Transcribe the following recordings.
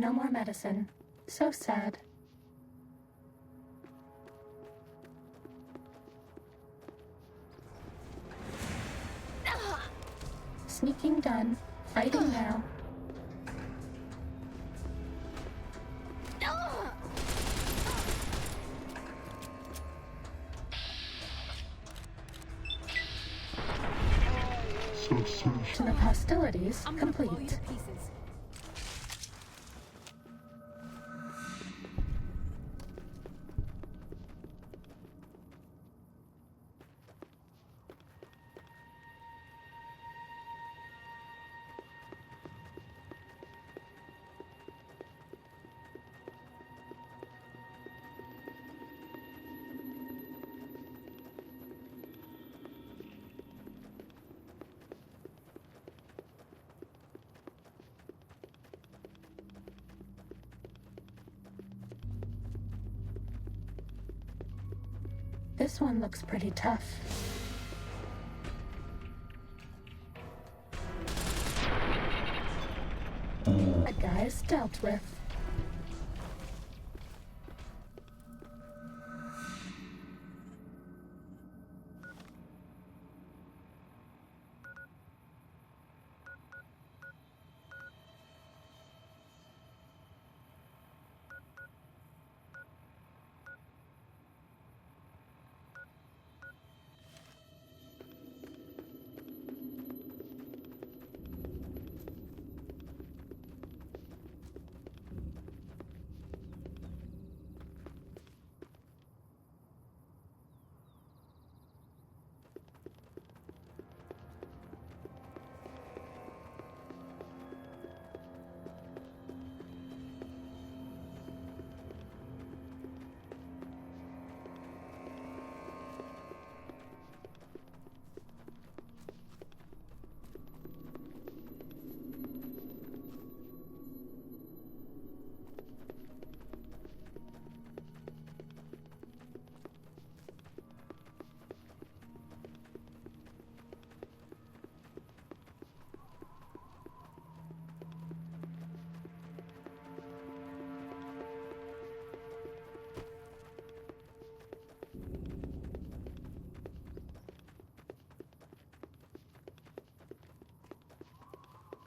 No more medicine. So sad. Sneaking done. Fighting now. Selection of hostilities complete. This one looks pretty tough. A guy's dealt with.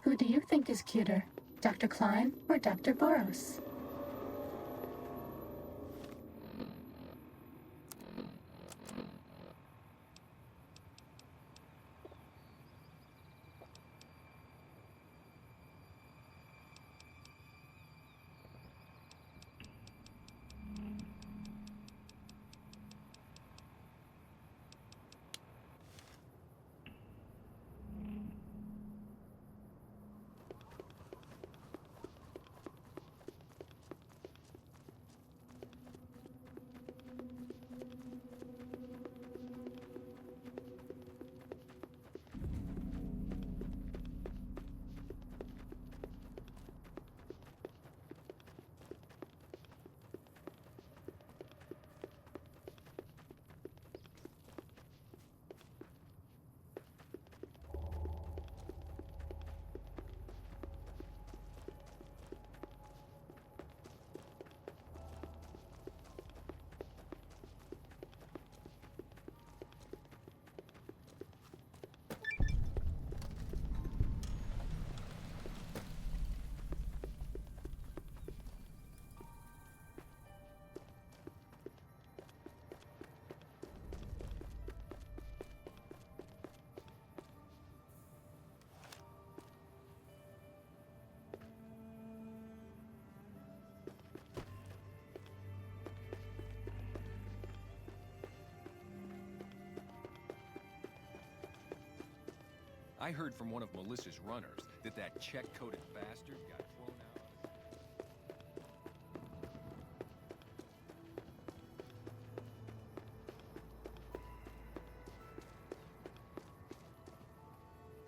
Who do you think is cuter, Dr. Klein or Dr. Boros? I heard from one of Melissa's runners that check-coded bastard got thrown out.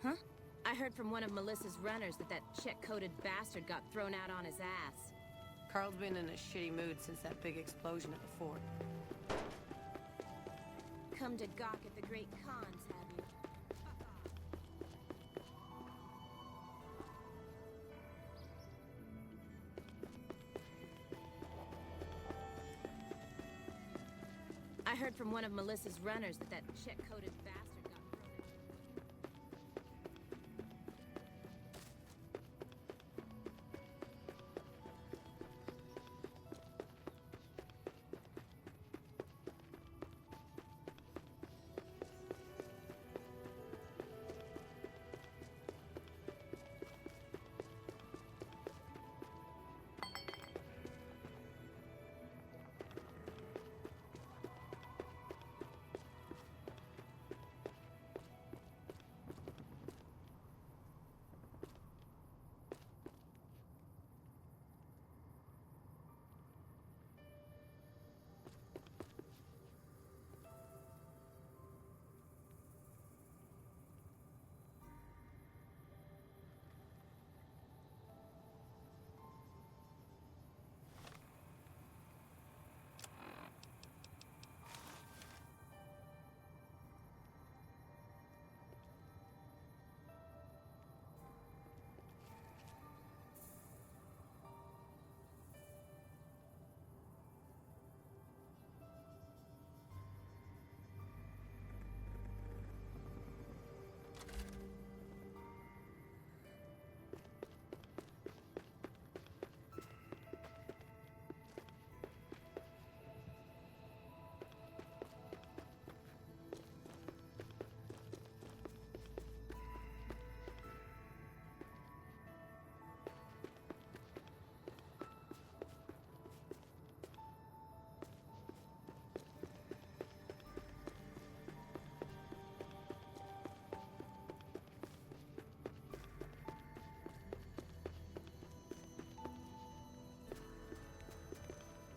Huh? I heard from one of Melissa's runners that check-coded bastard got thrown out on his ass. Carl's been in a shitty mood since that big explosion at the fort. Come to gawk at the great cons, have you? I heard from one of Melissa's runners that that check-coded bastard got thrown out.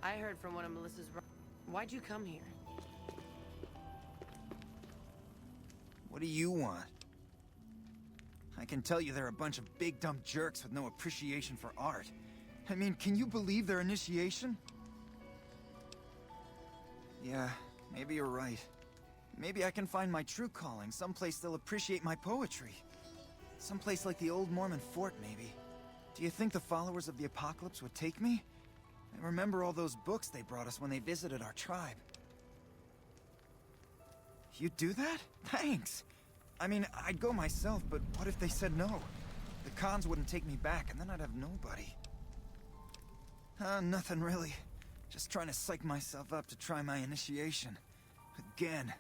I heard from one of Melissa's... Why'd you come here? What do you want? I can tell you they're a bunch of big dumb jerks with no appreciation for art. I mean, can you believe their initiation? Yeah, maybe you're right. Maybe I can find my true calling, someplace they'll appreciate my poetry. Someplace like the old Mormon fort, maybe. Do you think the followers of the apocalypse would take me? I remember all those books they brought us when they visited our tribe. You'd do that? Thanks! I mean, I'd go myself, but what if they said no? The cons wouldn't take me back, and then I'd have nobody. Nothing really. Just trying to psych myself up to try my initiation. Again.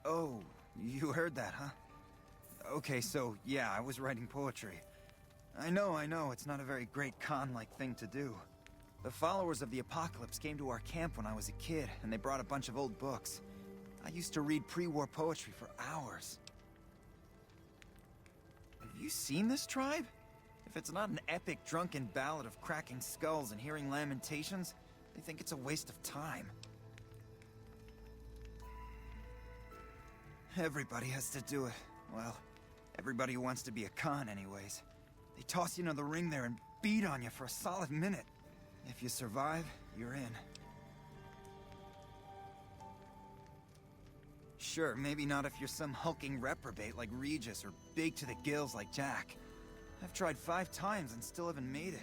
Oh, you heard that, huh? Okay, so, yeah, I was writing poetry. I know, it's not a very great con-like thing to do. The followers of the apocalypse came to our camp when I was a kid, and they brought a bunch of old books. I used to read pre-war poetry for hours. Have you seen this tribe? If it's not an epic drunken ballad of cracking skulls and hearing lamentations, they think it's a waste of time. Everybody has to do it. Well, everybody who wants to be a con anyways. They toss you into the ring there and beat on you for a solid minute. If you survive, you're in. Sure, maybe not if you're some hulking reprobate like Regis or big to the gills like Jack. I've tried 5 times and still haven't made it.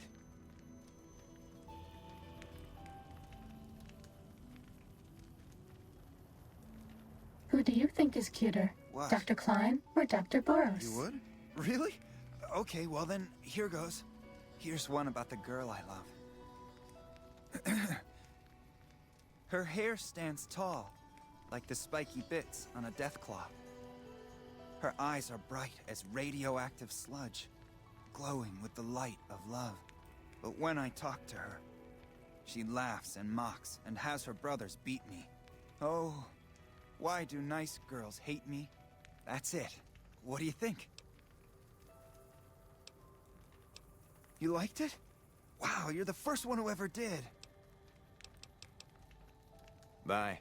Who do you think is cuter? What? Dr. Klein or Dr. Boros? You would? Really? Okay, well then, here goes. Here's one about the girl I love. Her hair stands tall, like the spiky bits on a deathclaw. Her eyes are bright as radioactive sludge, glowing with the light of love. But when I talk to her, she laughs and mocks and has her brothers beat me. Oh, why do nice girls hate me? That's it. What do you think? You liked it? Wow, you're the first one who ever did. Bye.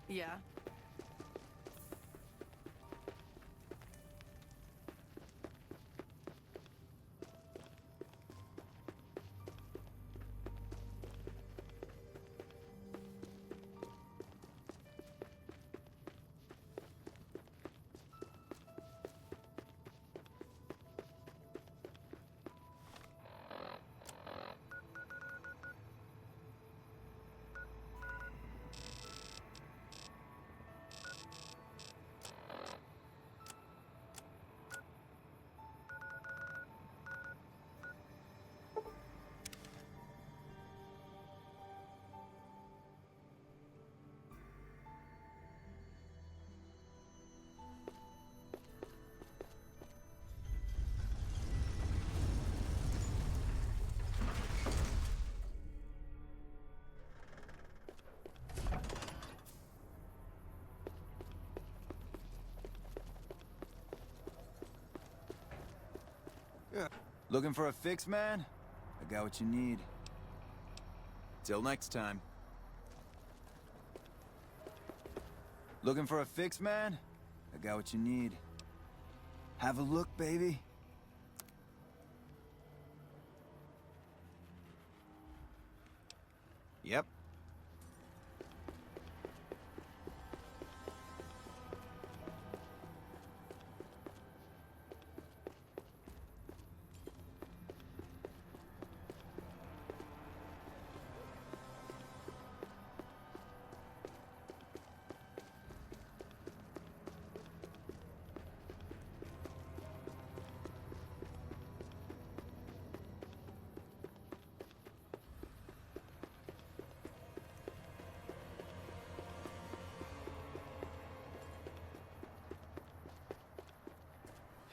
Yeah? Looking for a fix, man? I got what you need. Till next time. Looking for a fix, man? I got what you need. Have a look, baby. Yep.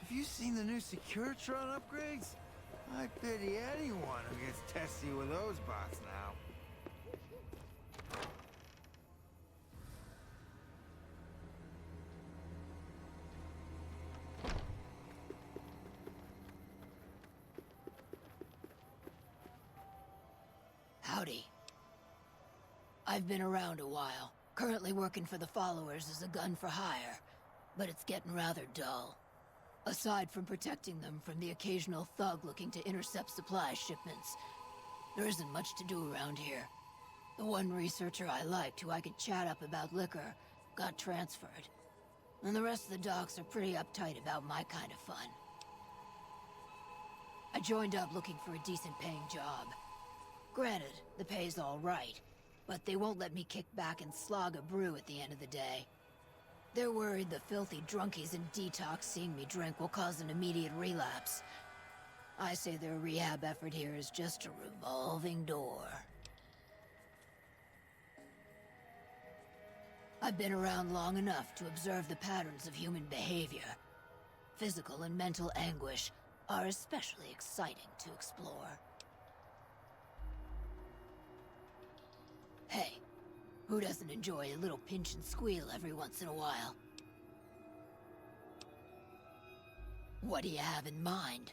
Have you seen the new Securitron upgrades? I pity anyone who gets testy with those bots now. Howdy. I've been around a while, currently working for the followers as a gun for hire, but it's getting rather dull. Aside from protecting them from the occasional thug looking to intercept supply shipments, there isn't much to do around here. The one researcher I liked who I could chat up about liquor got transferred, and the rest of the docs are pretty uptight about my kind of fun. I joined up looking for a decent paying job. Granted, the pay's all right, but they won't let me kick back and slog a brew at the end of the day. They're worried the filthy drunkies in detox seeing me drink will cause an immediate relapse. I say their rehab effort here is just a revolving door. I've been around long enough to observe the patterns of human behavior. Physical and mental anguish are especially exciting to explore. Hey. Who doesn't enjoy a little pinch and squeal every once in a while? What do you have in mind?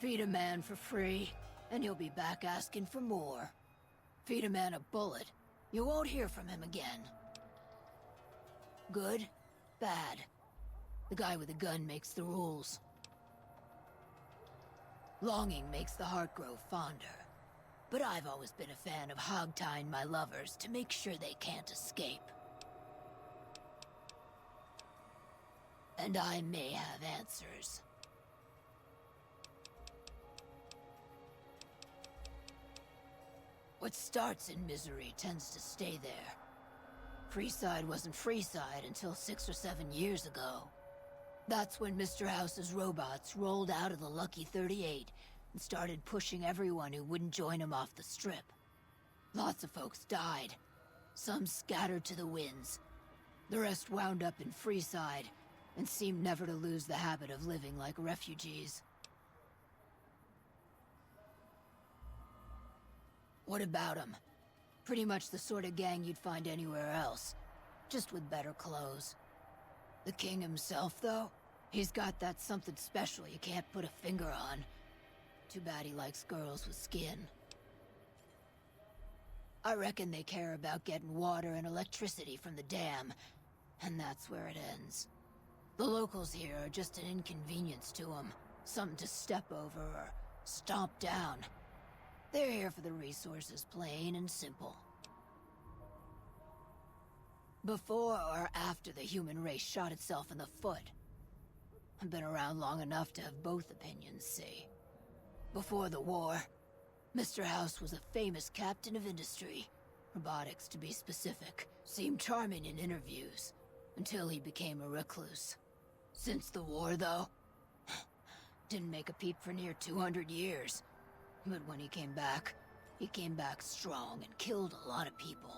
Feed a man for free, and he'll be back asking for more. Feed a man a bullet, you won't hear from him again. Good? Bad? The guy with the gun makes the rules. Longing makes the heart grow fonder. But I've always been a fan of hog-tying my lovers to make sure they can't escape. And I may have answers. What starts in misery tends to stay there. Freeside wasn't Freeside until 6 or 7 years ago. That's when Mr. House's robots rolled out of the Lucky 38 and started pushing everyone who wouldn't join him off the strip. Lots of folks died. Some scattered to the winds. The rest wound up in Freeside and seemed never to lose the habit of living like refugees. What about them? Pretty much the sort of gang you'd find anywhere else, just with better clothes. The king himself, though, he's got that something special you can't put a finger on. Too bad he likes girls with skin. I reckon they care about getting water and electricity from the dam, and that's where it ends. The locals here are just an inconvenience to them, something to step over or stomp down. They're here for the resources, plain and simple. Before or after the human race shot itself in the foot? I've been around long enough to have both opinions, see. Before the war, Mr. House was a famous captain of industry. Robotics, to be specific. Seemed charming in interviews, until he became a recluse. Since the war, though, didn't make a peep for near 200 years. But when he came back strong and killed a lot of people.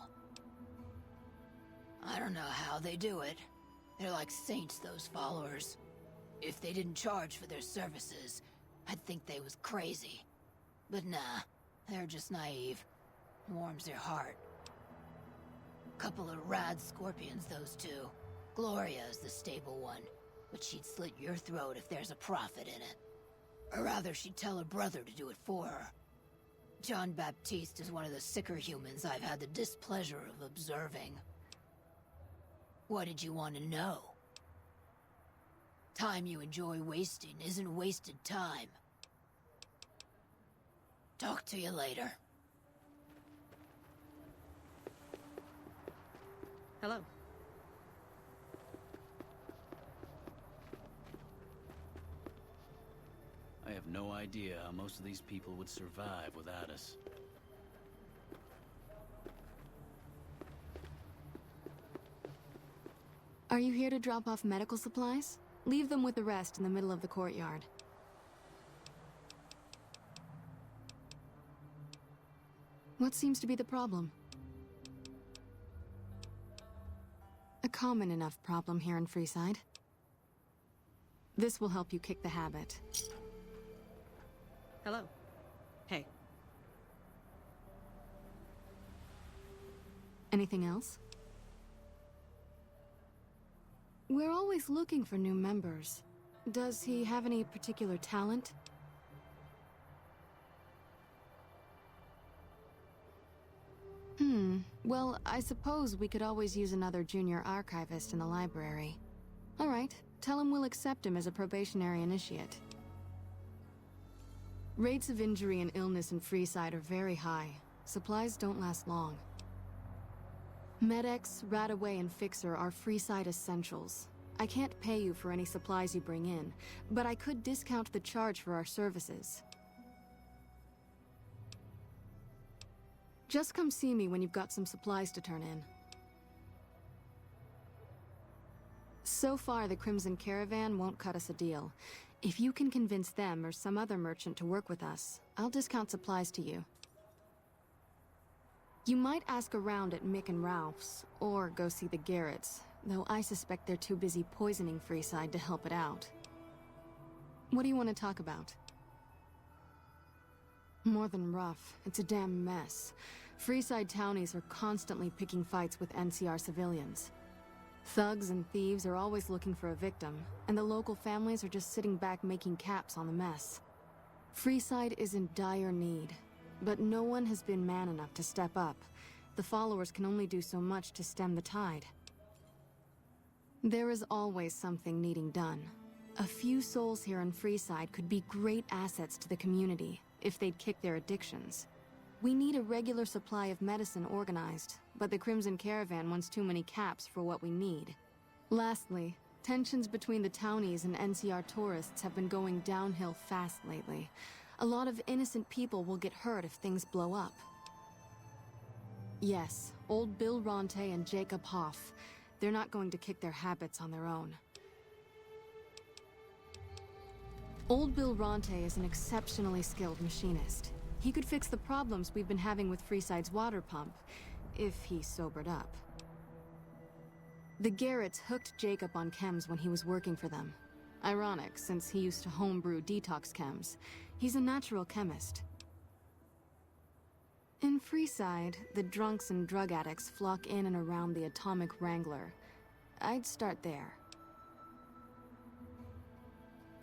I don't know how they do it. They're like saints, those followers. If they didn't charge for their services, I'd think they was crazy. But nah, they're just naive. Warms their heart. Couple of rad scorpions, those two. Gloria is the stable one. but she'd slit your throat if there's a profit in it. Or rather, she'd tell her brother to do it for her. John Baptiste is one of the sicker humans I've had the displeasure of observing. What did you want to know? Time you enjoy wasting isn't wasted time. Talk to you later. Hello. I have no idea how most of these people would survive without us. Are you here to drop off medical supplies? Leave them with the rest in the middle of the courtyard. What seems to be the problem? A common enough problem here in Freeside. This will help you kick the habit. Hello. Hey. Anything else? We're always looking for new members. Does he have any particular talent? Well, I suppose we could always use another junior archivist in the library. All right, tell him we'll accept him as a probationary initiate. Rates of injury and illness in Freeside are very high. Supplies don't last long. Med-X, Radaway, and Fixer are Freeside essentials. I can't pay you for any supplies you bring in, but I could discount the charge for our services. Just come see me when you've got some supplies to turn in. So far, the Crimson Caravan won't cut us a deal. If you can convince them or some other merchant to work with us, I'll discount supplies to you. You might ask around at Mick and Ralph's, or go see the Garretts, though I suspect they're too busy poisoning Freeside to help it out. What do you want to talk about? More than rough, it's a damn mess. Freeside townies are constantly picking fights with NCR civilians. Thugs and thieves are always looking for a victim, and the local families are just sitting back making caps on the mess. Freeside is in dire need, but no one has been man enough to step up. The followers can only do so much to stem the tide. There is always something needing done. A few souls here in Freeside could be great assets to the community if they'd kick their addictions. We need a regular supply of medicine organized, but the Crimson Caravan wants too many caps for what we need. Lastly, tensions between the townies and NCR tourists have been going downhill fast lately. A lot of innocent people will get hurt if things blow up. Yes, old Bill Ronte and Jacob Hoff. They're not going to kick their habits on their own. Old Bill Ronte is an exceptionally skilled machinist. He could fix the problems we've been having with Freeside's water pump, if he sobered up. The Garretts hooked Jacob on chems when he was working for them. Ironic, since he used to homebrew detox chems. He's a natural chemist. In Freeside, the drunks and drug addicts flock in and around the Atomic Wrangler. I'd start there.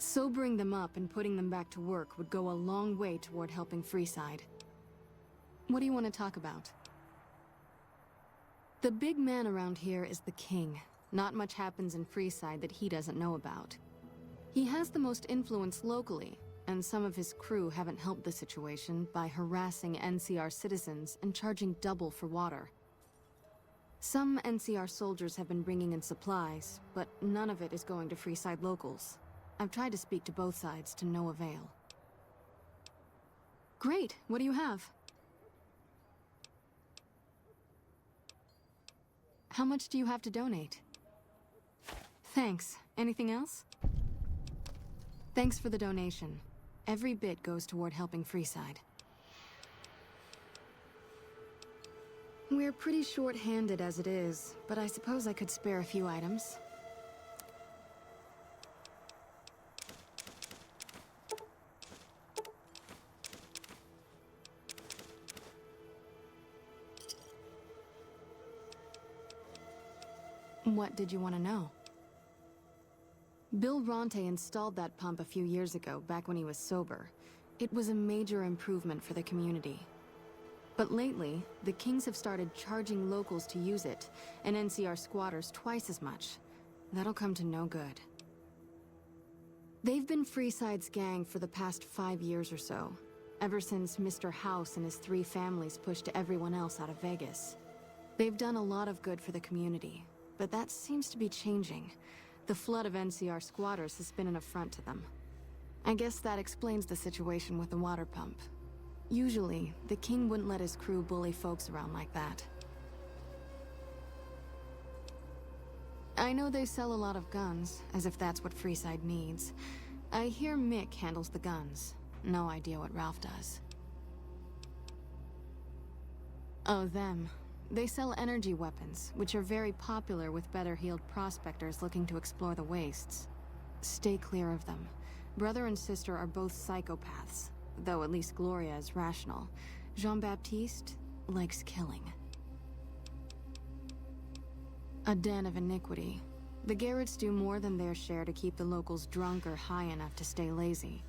Sobering them up and putting them back to work would go a long way toward helping Freeside. What do you want to talk about? The big man around here is the king. Not much happens in Freeside that he doesn't know about. He has the most influence locally, and some of his crew haven't helped the situation by harassing NCR citizens and charging double for water. Some NCR soldiers have been bringing in supplies, but none of it is going to Freeside locals. I've tried to speak to both sides to no avail. Great, what do you have? How much do you have to donate? Thanks. Anything else? Thanks for the donation. Every bit goes toward helping Freeside. We're pretty short-handed as it is, but I suppose I could spare a few items. What did you want to know? Bill Ronte installed that pump a few years ago, back when he was sober. It was a major improvement for the community. But lately, the Kings have started charging locals to use it, and NCR squatters twice as much. That'll come to no good. They've been Freeside's gang for the past 5 years or so, ever since Mr. House and his 3 families pushed everyone else out of Vegas. They've done a lot of good for the community, but that seems to be changing. The flood of NCR squatters has been an affront to them. I guess that explains the situation with the water pump. Usually, the King wouldn't let his crew bully folks around like that. I know they sell a lot of guns, as if that's what Freeside needs. I hear Mick handles the guns. No idea what Ralph does. Oh, them. They sell energy weapons, which are very popular with better-heeled prospectors looking to explore the wastes. Stay clear of them. Brother and sister are both psychopaths, though at least Gloria is rational. Jean-Baptiste likes killing. A den of iniquity. The Garretts do more than their share to keep the locals drunk or high enough to stay lazy.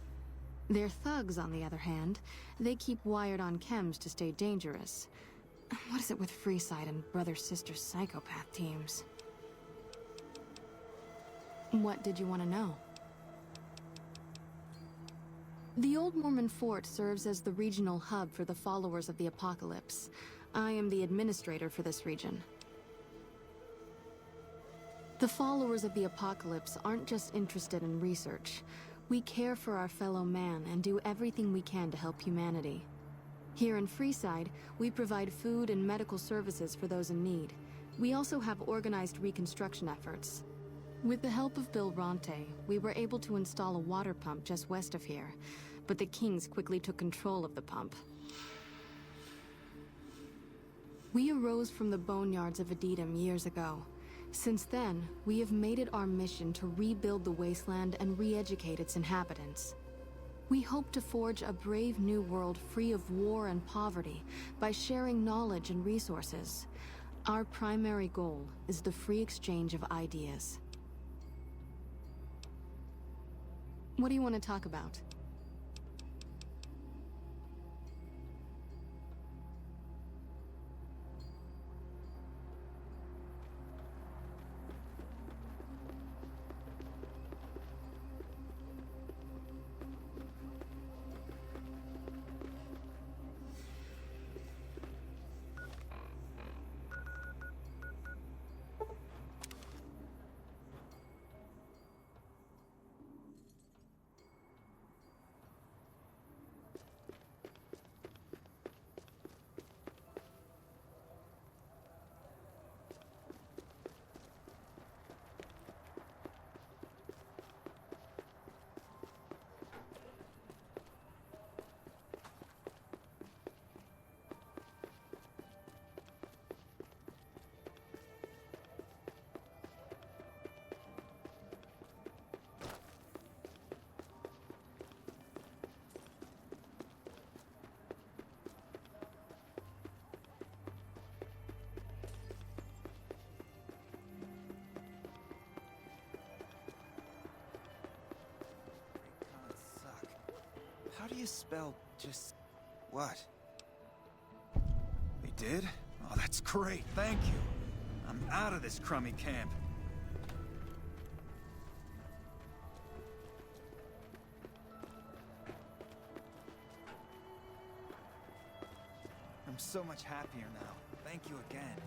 Their thugs, on the other hand, they keep wired on chems to stay dangerous. What is it with Freeside and brother-sister psychopath teams? What did you want to know? The Old Mormon Fort serves as the regional hub for the followers of the Apocalypse. I am the administrator for this region. The followers of the Apocalypse aren't just interested in research. We care for our fellow man and do everything we can to help humanity. Here in Freeside, we provide food and medical services for those in need. We also have organized reconstruction efforts. With the help of Bill Ronte, we were able to install a water pump just west of here, but the Kings quickly took control of the pump. We arose from the boneyards of Edidam years ago. Since then, we have made it our mission to rebuild the wasteland and re-educate its inhabitants. We hope to forge a brave new world free of war and poverty by sharing knowledge and resources. Our primary goal is the free exchange of ideas. What do you want to talk about? How do you spell just... what? They did? Oh, that's great, thank you. I'm out of this crummy camp. I'm so much happier now. Thank you again.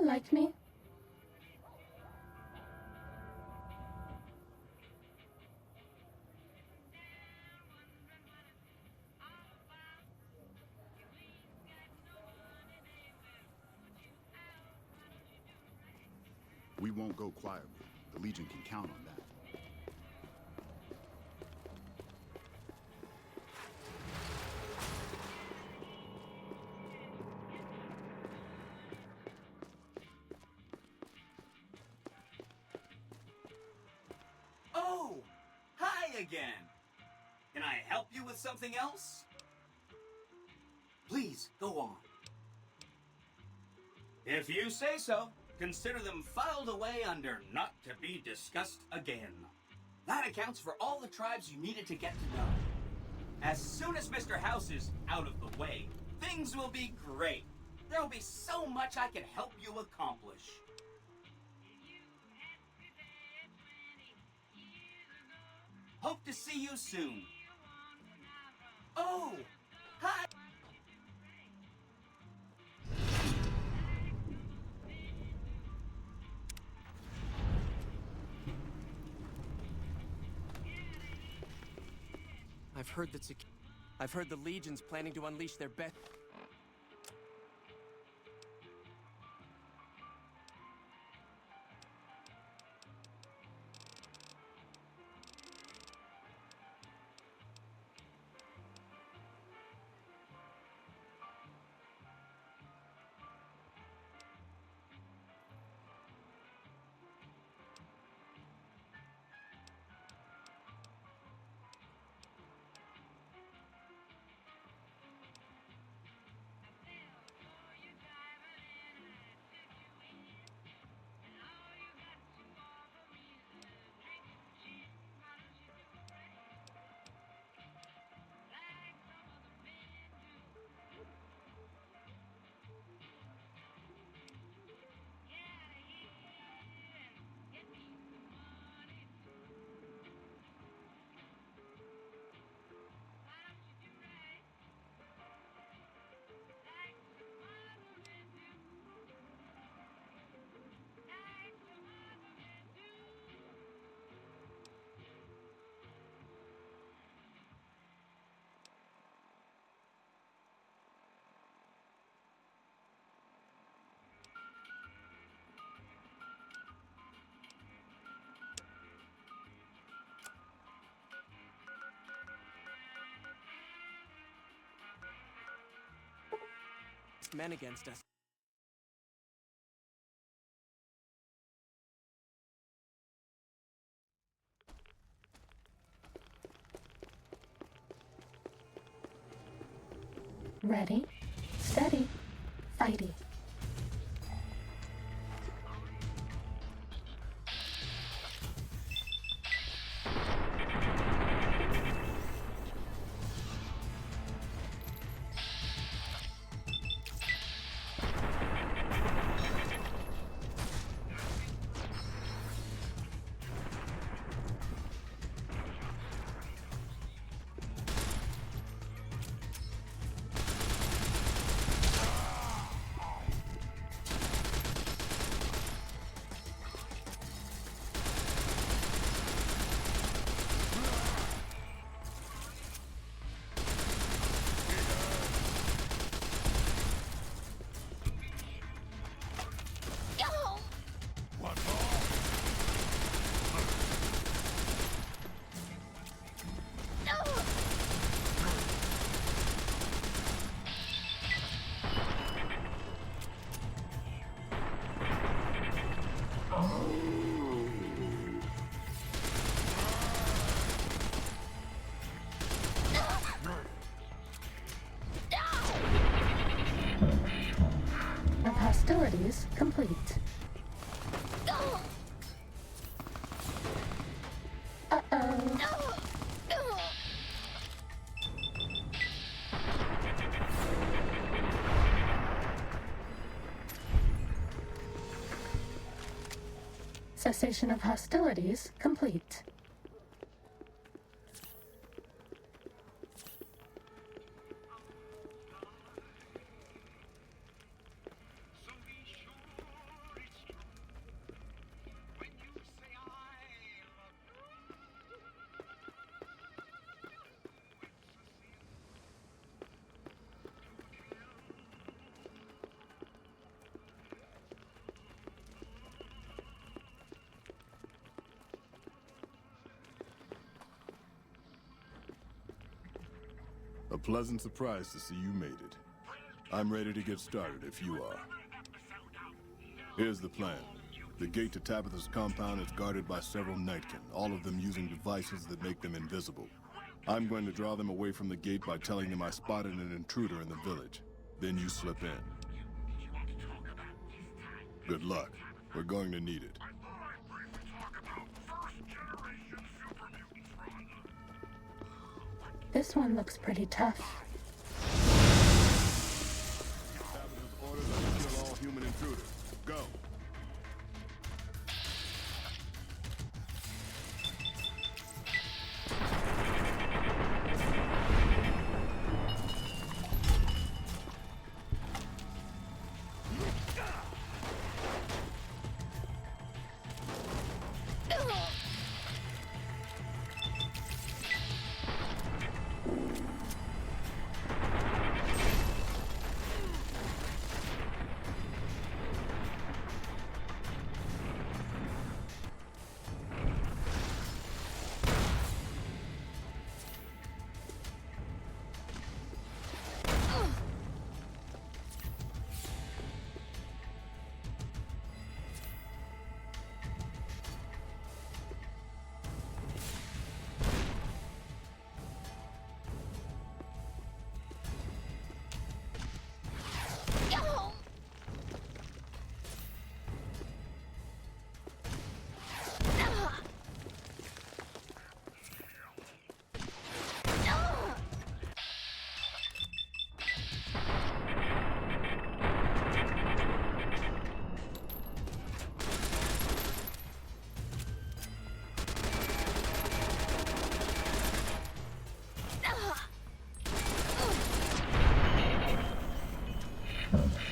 you like me? We won't go quietly. The Legion can count on that. Oh! Hi again! Can I help you with something else? Please, go on. If you say so, consider them filed away under not to be discussed again. That accounts for all the tribes you needed to get to know. As soon as Mr. House is out of the way, things will be great. There will be so much I can help you accomplish. Hope to see you soon. Oh! Hi! I've heard the Legion's planning to unleash their best. Men against us. Ready, steady, fighty. Of hostilities complete. Uh-oh. Cessation of hostilities complete. A pleasant surprise to see you made it. I'm ready to get started if you are. Here's the plan. The gate to Tabitha's compound is guarded by several Nightkin, all of them using devices that make them invisible. I'm going to draw them away from the gate by telling them I spotted an intruder in the village. Then you slip in. Good luck. We're going to need it. This one looks pretty tough. Tabitha's orders are to kill all human intruders. Go.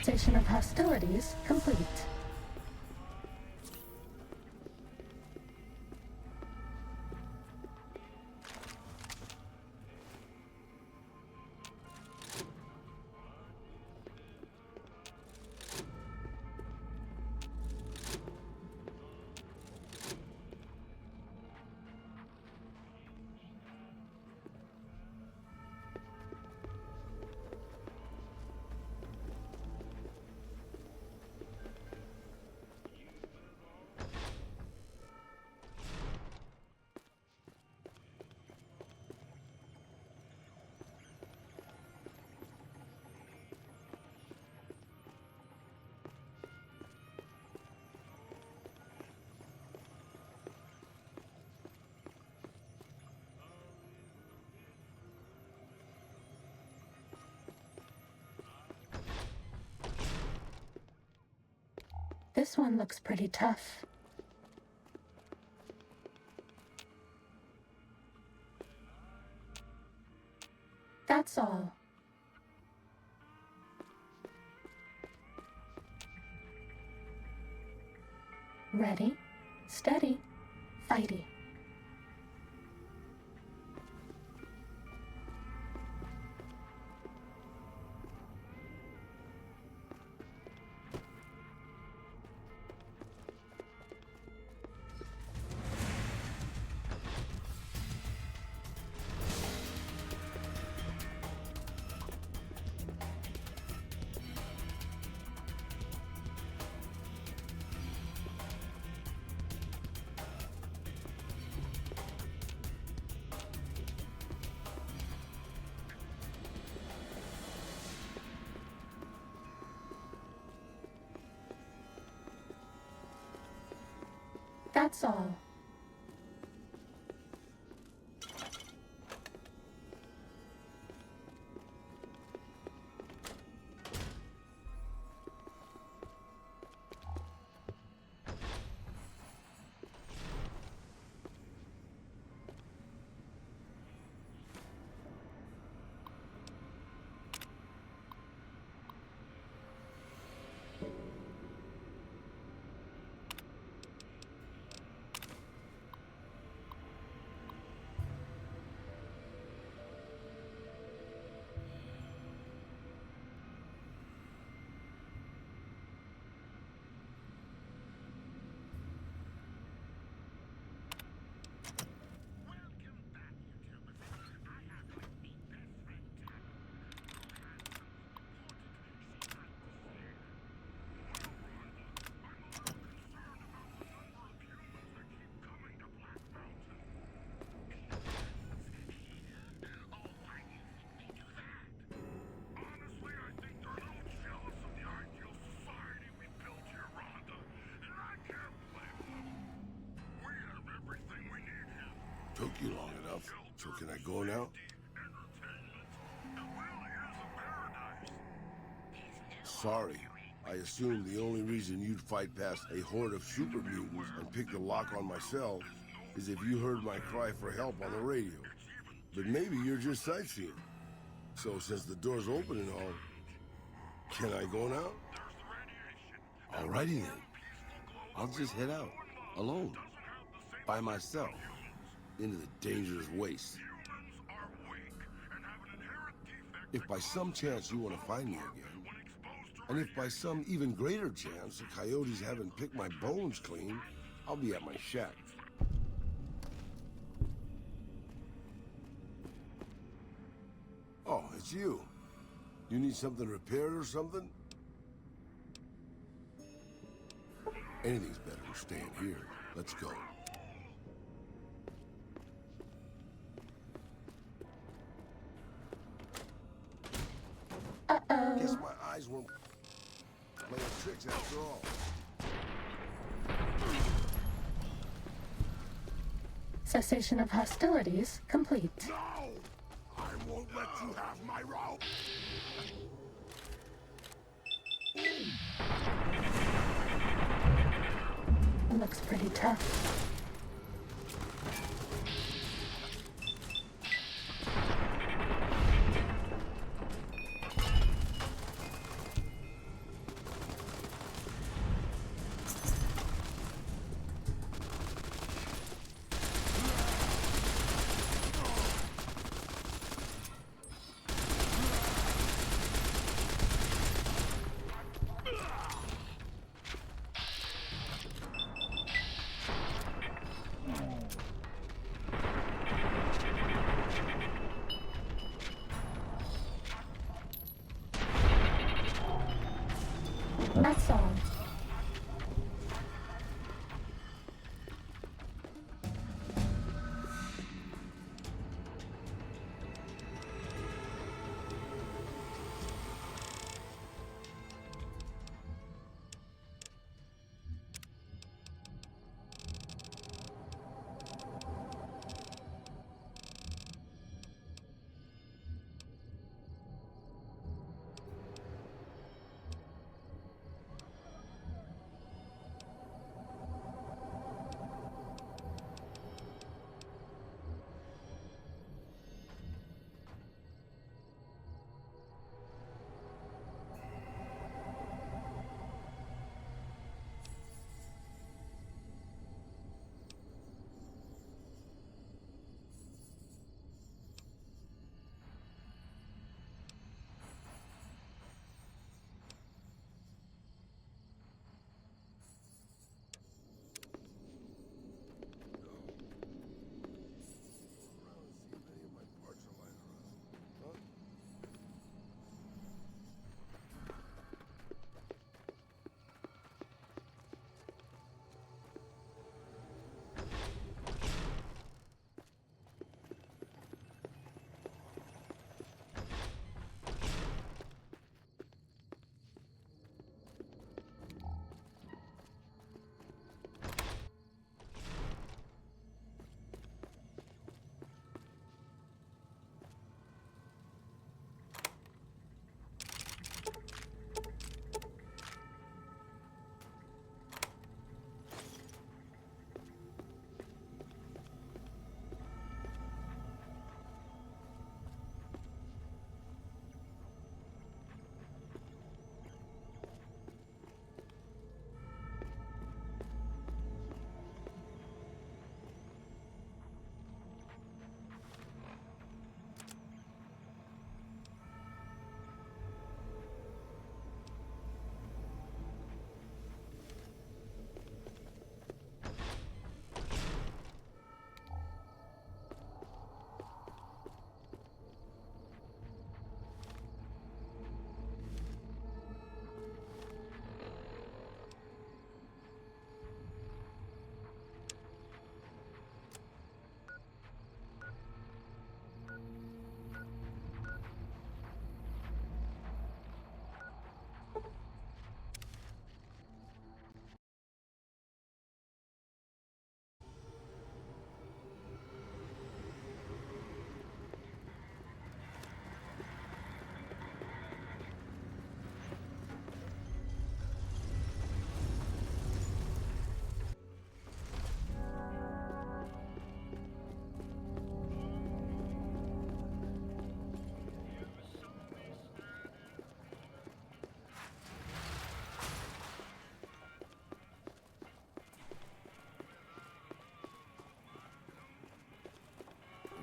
Cessation of hostilities complete. This one looks pretty tough. That's all. Ready, steady, fighty. That's all. Took you long enough, so can I go now? Sorry. I assumed the only reason you'd fight past a horde of super mutants and pick the lock on myself is if you heard my cry for help on the radio. But maybe you're just sightseeing. So since the door's open and all, can I go now? Alrighty then. I'll just head out, alone, by myself, into the dangerous waste. If by some chance you want to find me again, and if by some even greater chance the coyotes haven't picked my bones clean, I'll be at my shack. Oh, it's you. You need something repaired or something? Anything's better than staying here. Let's go. Guess my eyes weren't playing tricks after all. Cessation of hostilities complete. No! I won't let you have my rope! Looks pretty tough.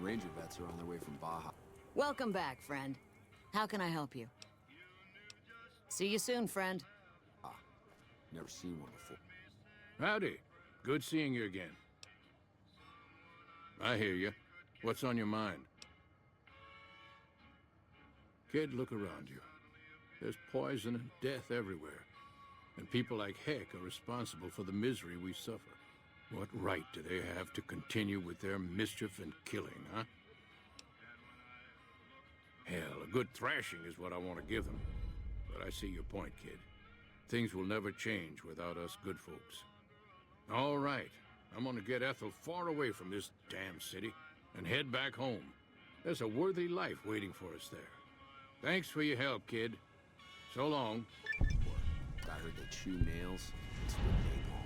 Ranger vets are on their way from Baja. Welcome back, friend. How can I help you? See you soon, friend. Never seen one before. Howdy. Good seeing you again. I hear you. What's on your mind? Kid, look around you. There's poison and death everywhere. And people like Heck are responsible for the misery we suffer. What right do they have to continue with their mischief and killing, huh? Hell, a good thrashing is what I want to give them. But I see your point, kid. Things will never change without us good folks. All right, I'm gonna get Ethel far away from this damn city and head back home. There's a worthy life waiting for us there. Thanks for your help, kid. So long. I heard they chew nails and spit napalm.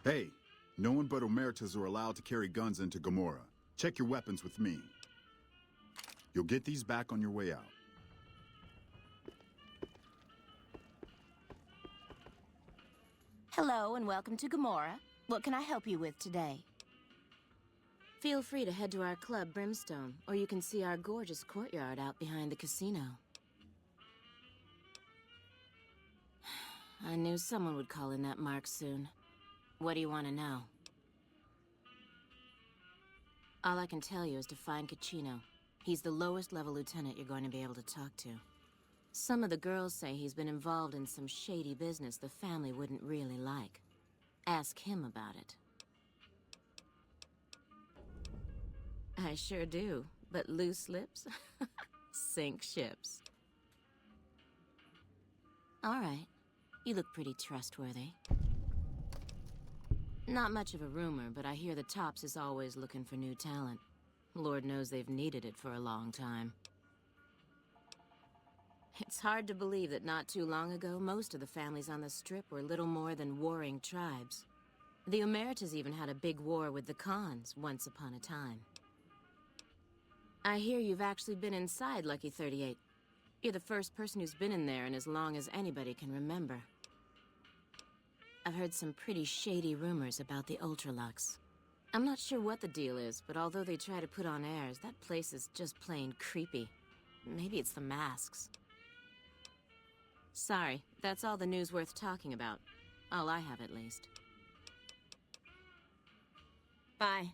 Hey, no one but Omertas are allowed to carry guns into Gomorrah. Check your weapons with me. You'll get these back on your way out. Hello and welcome to Gomorrah. What can I help you with today? Feel free to head to our club, Brimstone, or you can see our gorgeous courtyard out behind the casino. I knew someone would call in that mark soon. What do you want to know? All I can tell you is to find Caccino. He's the lowest level lieutenant you're going to be able to talk to. Some of the girls say he's been involved in some shady business the family wouldn't really like. Ask him about it. I sure do, but loose lips sink ships. All right, you look pretty trustworthy. Not much of a rumor, but I hear the Tops is always looking for new talent. Lord knows they've needed it for a long time. It's hard to believe that not too long ago, most of the families on the Strip were little more than warring tribes. The Omertas even had a big war with the Khans once upon a time. I hear you've actually been inside Lucky 38. You're the first person who's been in there in as long as anybody can remember. I've heard some pretty shady rumors about the Ultralux. I'm not sure what the deal is, but although they try to put on airs, that place is just plain creepy. Maybe it's the masks. Sorry, that's all the news worth talking about. All I have, at least. Bye.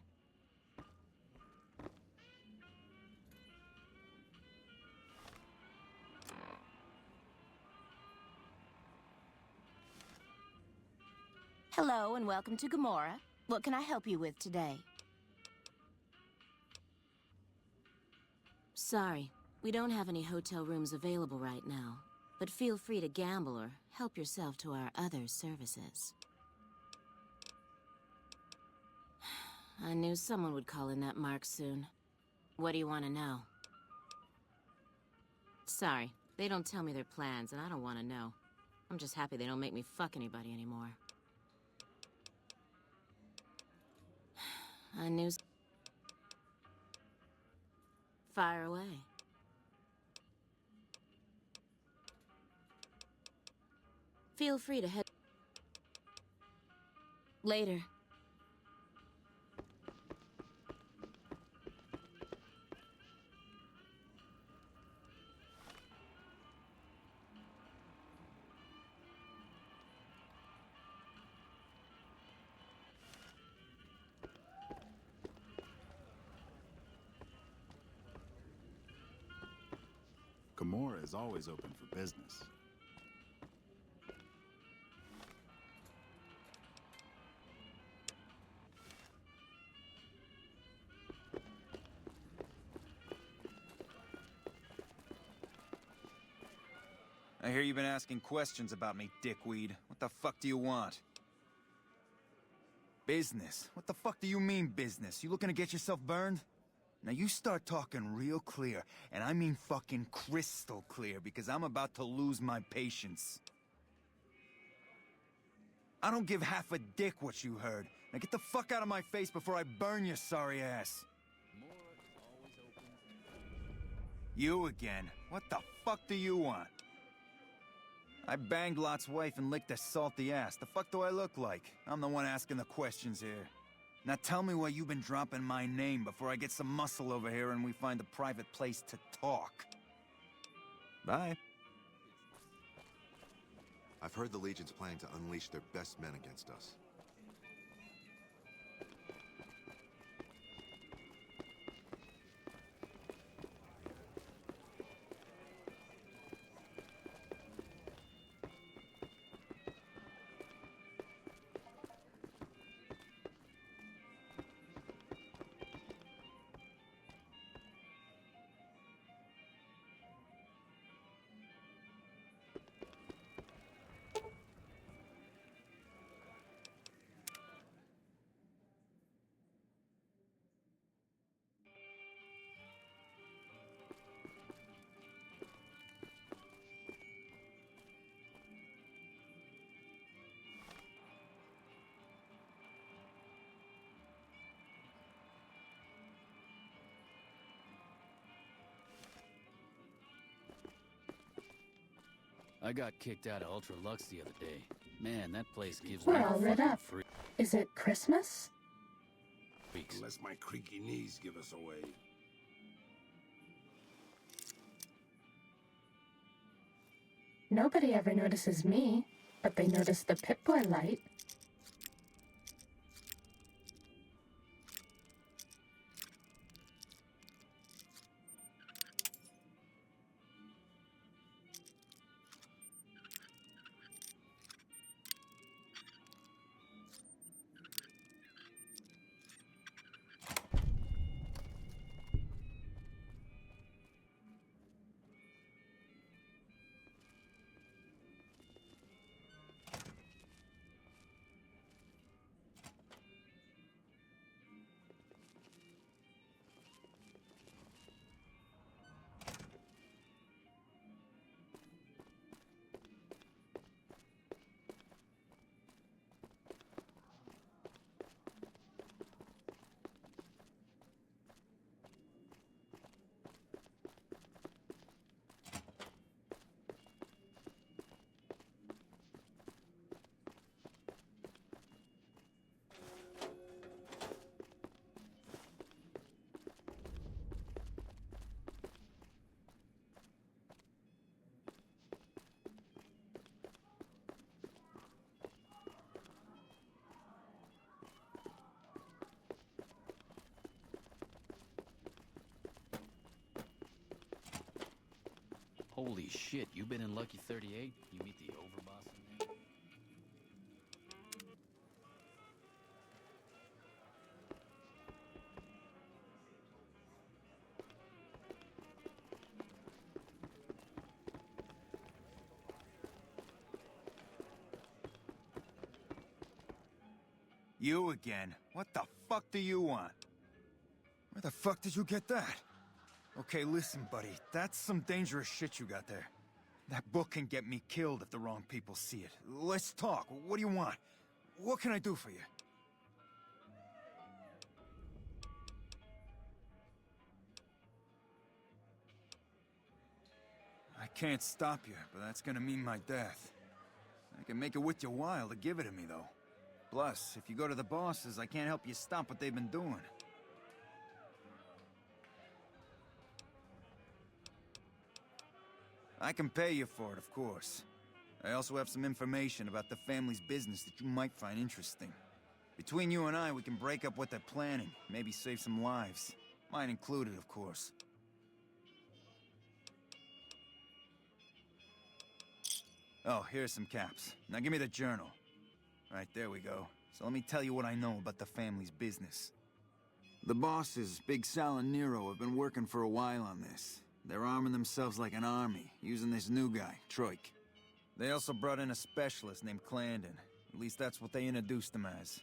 Hello and welcome to Gomorrah. What can I help you with today? Sorry, we don't have any hotel rooms available right now, but feel free to gamble or help yourself to our other services. I knew someone would call in that mark soon. What do you want to know? Sorry, they don't tell me their plans, and I don't want to know. I'm just happy they don't make me fuck anybody anymore. I knew... Fire away. Feel free to head... Later. Gomorrah is always open for business. I hear you've been asking questions about me, dickweed. What the fuck do you want? Business? What the fuck do you mean, business? You looking to get yourself burned? Now you start talking real clear, and I mean fucking crystal clear, because I'm about to lose my patience. I don't give half a dick what you heard. Now get the fuck out of my face before I burn your sorry ass. You again? What the fuck do you want? I banged Lot's wife and licked her salty ass. The fuck do I look like? I'm the one asking the questions here. Now tell me why you've been dropping my name before I get some muscle over here and we find a private place to talk. Bye. I've heard the Legion's planning to unleash their best men against us. I got kicked out of Ultra Lux the other day. Man, that place gives We're me all lit fucking up. free. Is it Christmas? Unless my creaky knees give us away. Nobody ever notices me, but they notice the Pip-Boy light. Holy shit, you been in Lucky 38? You meet the overboss in there? You again? What the fuck do you want? Where the fuck did you get that? Okay, listen, buddy. That's some dangerous shit you got there. That book can get me killed if the wrong people see it. Let's talk. What do you want? What can I do for you? I can't stop you, but that's gonna mean my death. I can make it worth your while to give it to me, though. Plus, if you go to the bosses, I can't help you stop what they've been doing. I can pay you for it, of course. I also have some information about the family's business that you might find interesting. Between you and I, we can break up what they're planning, maybe save some lives. Mine included, of course. Oh, here's some caps. Now give me the journal. Right, there we go. So let me tell you what I know about the family's business. The bosses, Big Sal and Nero, have been working for a while on this. They're arming themselves like an army, using this new guy, Troik. They also brought in a specialist named Clandon. At least that's what they introduced him as.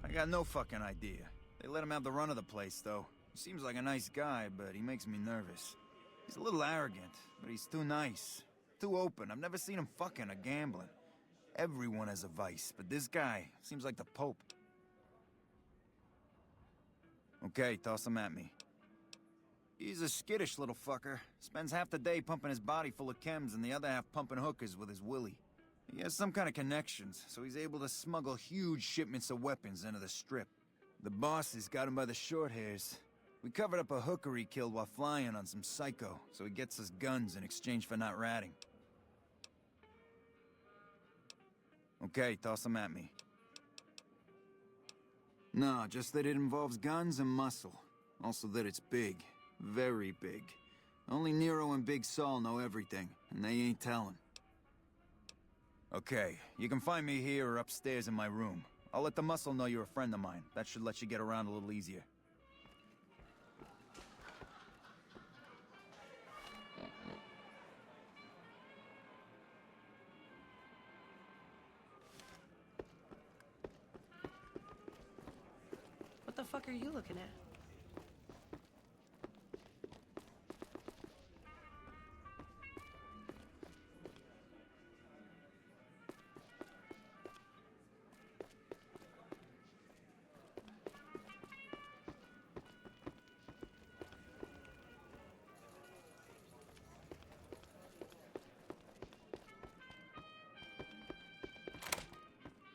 I got no fucking idea. They let him have the run of the place, though. He seems like a nice guy, but he makes me nervous. He's a little arrogant, but he's too nice. Too open. I've never seen him fucking or gambling. Everyone has a vice, but this guy seems like the Pope. Okay, toss him at me. He's a skittish little fucker. Spends half the day pumping his body full of chems and the other half pumping hookers with his willy. He has some kind of connections, so he's able to smuggle huge shipments of weapons into the Strip. The bosses got him by the short hairs. We covered up a hooker he killed while flying on some psycho, so he gets us guns in exchange for not ratting. Okay, toss him at me. No, just that it involves guns and muscle. Also that it's big. Very big. Only Nero and Big Saul know everything, and they ain't telling. Okay, you can find me here or upstairs in my room. I'll let the muscle know you're a friend of mine. That should let you get around a little easier. What the fuck are you looking at?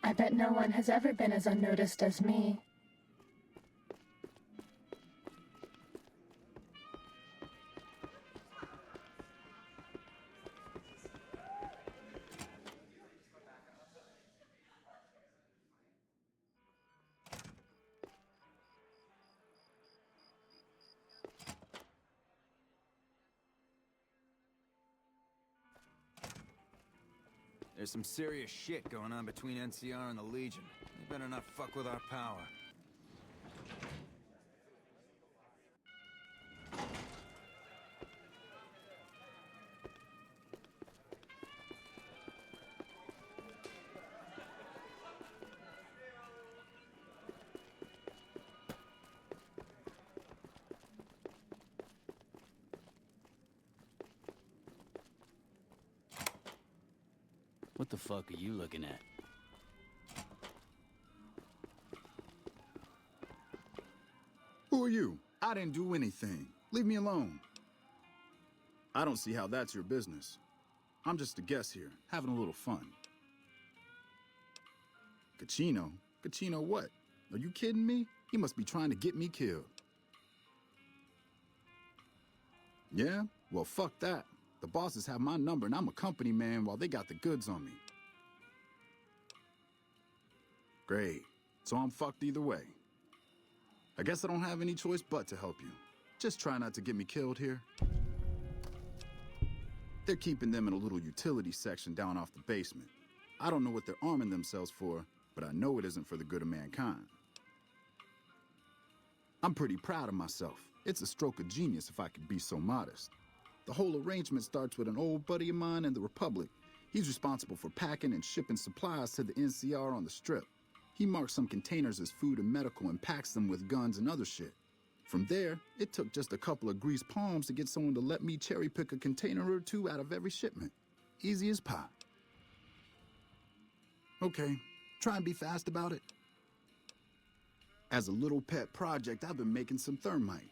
I bet no one has ever been as unnoticed as me. There's some serious shit going on between NCR and the Legion. They better not fuck with our power. What the fuck are you looking at? Who are you? I didn't do anything. Leave me alone. I don't see how that's your business. I'm just a guest here, having a little fun. Cachino? Cachino what? Are you kidding me? He must be trying to get me killed. Yeah? Well, fuck that. The bosses have my number and I'm a company man while they got the goods on me. Great. So I'm fucked either way. I guess I don't have any choice but to help you. Just try not to get me killed here. They're keeping them in a little utility section down off the basement. I don't know what they're arming themselves for, but I know it isn't for the good of mankind. I'm pretty proud of myself. It's a stroke of genius if I could be so modest. The whole arrangement starts with an old buddy of mine in the Republic. He's responsible for packing and shipping supplies to the NCR on the Strip. He marks some containers as food and medical and packs them with guns and other shit. From there, it took just a couple of greased palms to get someone to let me cherry pick a container or two out of every shipment. Easy as pie. Okay, try and be fast about it. As a little pet project, I've been making some thermite.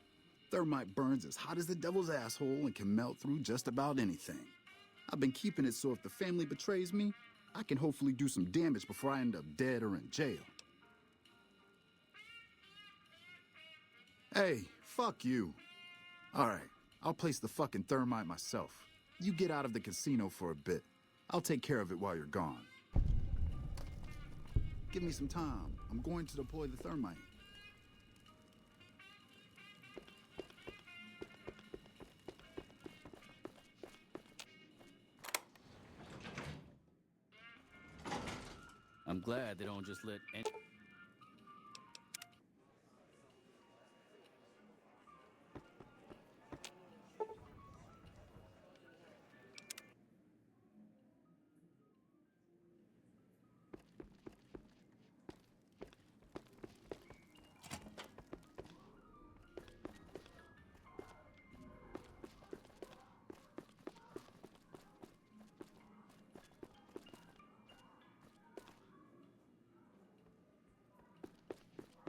Thermite burns as hot as the devil's asshole and can melt through just about anything. I've been keeping it so if the family betrays me, I can hopefully do some damage before I end up dead or in jail. Hey, fuck you. All right, I'll place the fucking thermite myself. You get out of the casino for a bit. I'll take care of it while you're gone. Give me some time. I'm going to deploy the thermite. I'm glad they don't just let any...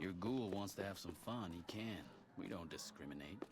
Your ghoul wants to have some fun, he can. We don't discriminate.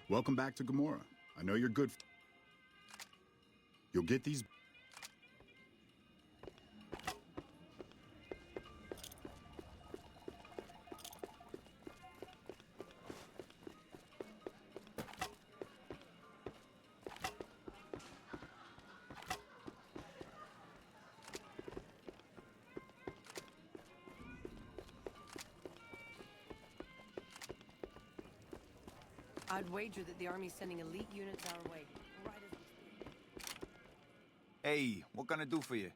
Welcome back to Gamora. I know you're good. You'll get these... I'd wager that the army's sending elite units our way. Right as we speak. Hey, what can I do for you?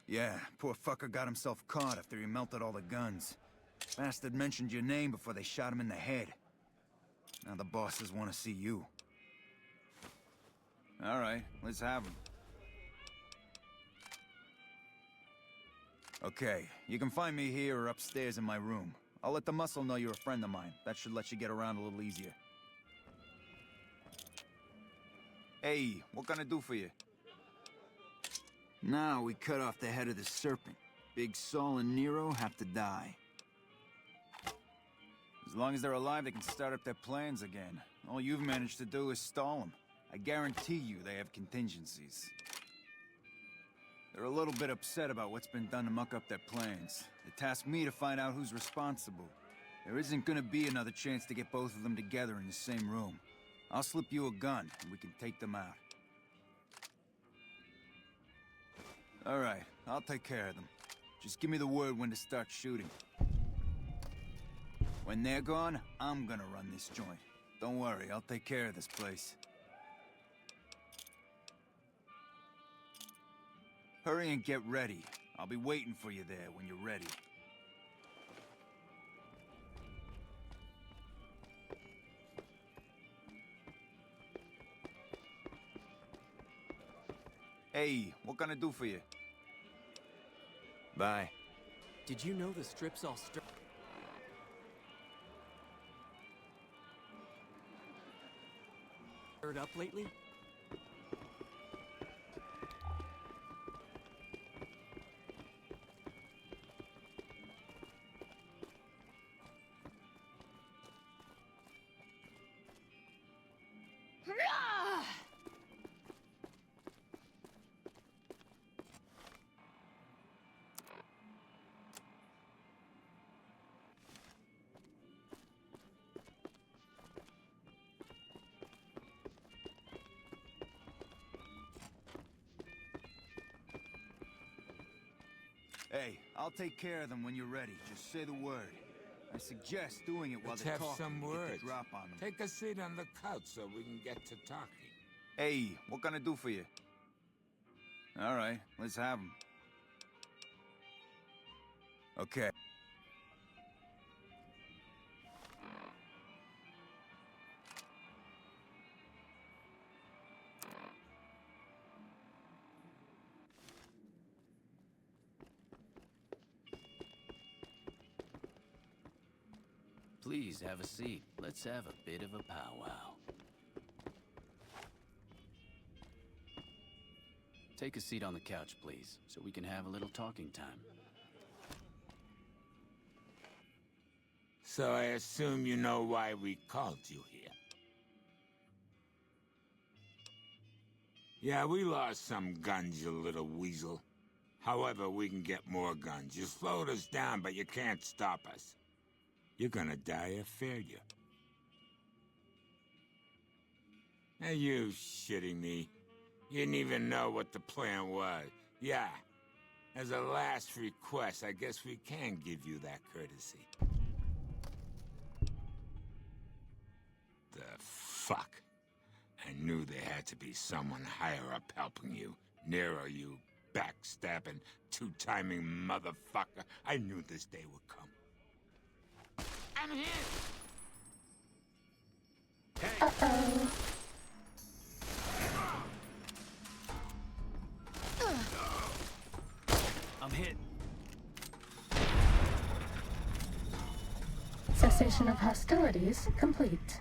Yeah, poor fucker got himself caught after he melted all the guns. Bastard mentioned your name before they shot him in the head. Now the bosses want to see you. All right, let's have him. Okay, you can find me here or upstairs in my room. I'll let the muscle know you're a friend of mine. That should let you get around a little easier. Hey, what can I do for you? Now we cut off the head of the serpent. Big Saul and Nero have to die. As long as they're alive, they can start up their plans again. All you've managed to do is stall them. I guarantee you they have contingencies. They're a little bit upset about what's been done to muck up their plans. They tasked me to find out who's responsible. There isn't gonna be another chance to get both of them together in the same room. I'll slip you a gun, and we can take them out. All right, I'll take care of them. Just give me the word when to start shooting. When they're gone, I'm gonna run this joint. Don't worry, I'll take care of this place. Hurry and get ready. I'll be waiting for you there when you're ready. Hey, what can I do for you? Bye. Did you know the strip's all stirred up lately? Hey, I'll take care of them when you're ready. Just say the word. I suggest doing it while Let's they're have talking some to get words. the drop on them. Take a seat on the couch so we can get to talking. Hey, what can I do for you? All right, let's have them. Okay. Please have a seat. Let's have a bit of a powwow. Take a seat on the couch, please, so we can have a little talking time. So I assume you know why we called you here. Yeah, we lost some guns, you little weasel. However, we can get more guns. You slowed us down, but you can't stop us. You're gonna die of failure. Are you shitting me? You didn't even know what the plan was. Yeah. As a last request, I guess we can give you that courtesy. The fuck? I knew there had to be someone higher up helping you. Nero, you backstabbing, two-timing motherfucker. I knew this day would come. I'm here! Hey! Uh-oh. I'm hit. Cessation of hostilities complete.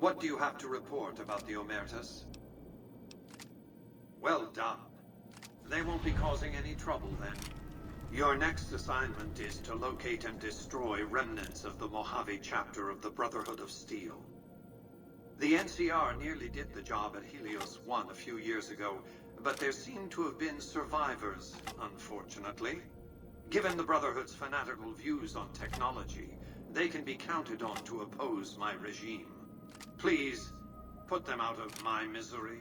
What do you have to report about the Omertas? Well done. They won't be causing any trouble then. Your next assignment is to locate and destroy remnants of the Mojave chapter of the Brotherhood of Steel. The NCR nearly did the job at Helios 1 a few years ago, but there seem to have been survivors, unfortunately. Given the Brotherhood's fanatical views on technology, they can be counted on to oppose my regime. Please, put them out of my misery.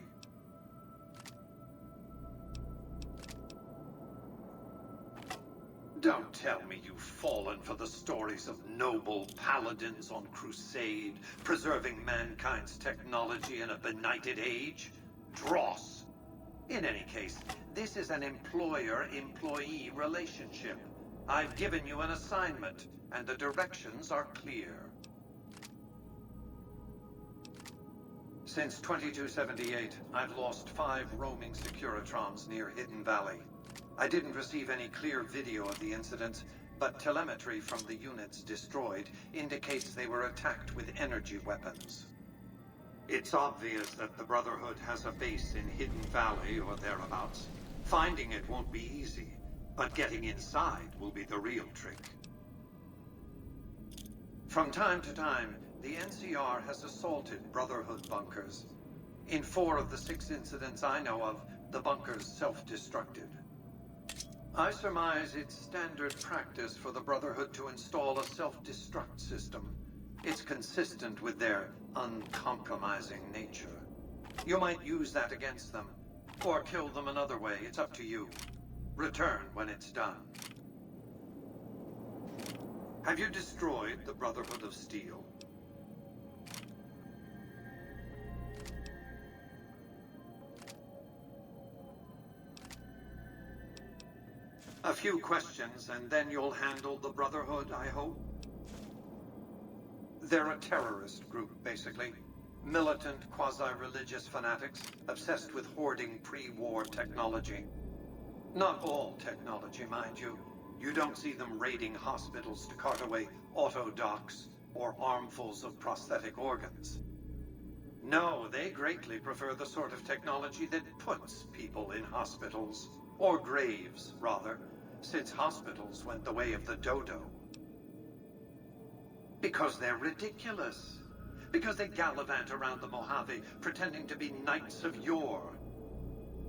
Don't tell me you've fallen for the stories of noble paladins on crusade, preserving mankind's technology in a benighted age? Dross. In any case, this is an employer-employee relationship. I've given you an assignment, and the directions are clear. Since 2278, I've lost 5 roaming Securitrons near Hidden Valley. I didn't receive any clear video of the incident, but telemetry from the units destroyed indicates they were attacked with energy weapons. It's obvious that the Brotherhood has a base in Hidden Valley or thereabouts. Finding it won't be easy, but getting inside will be the real trick. From time to time, the NCR has assaulted Brotherhood bunkers. In 4 of the 6 incidents I know of, the bunkers self-destructed. I surmise it's standard practice for the Brotherhood to install a self-destruct system. It's consistent with their uncompromising nature. You might use that against them, or kill them another way. It's up to you. Return when it's done. Have you destroyed the Brotherhood of Steel? A few questions, and then you'll handle the Brotherhood, I hope? They're a terrorist group, basically. Militant, quasi-religious fanatics, obsessed with hoarding pre-war technology. Not all technology, mind you. You don't see them raiding hospitals to cart away auto docks or armfuls of prosthetic organs. No, they greatly prefer the sort of technology that puts people in hospitals. Or graves, rather, since hospitals went the way of the dodo. Because they're ridiculous. Because they gallivant around the Mojave pretending to be knights of yore.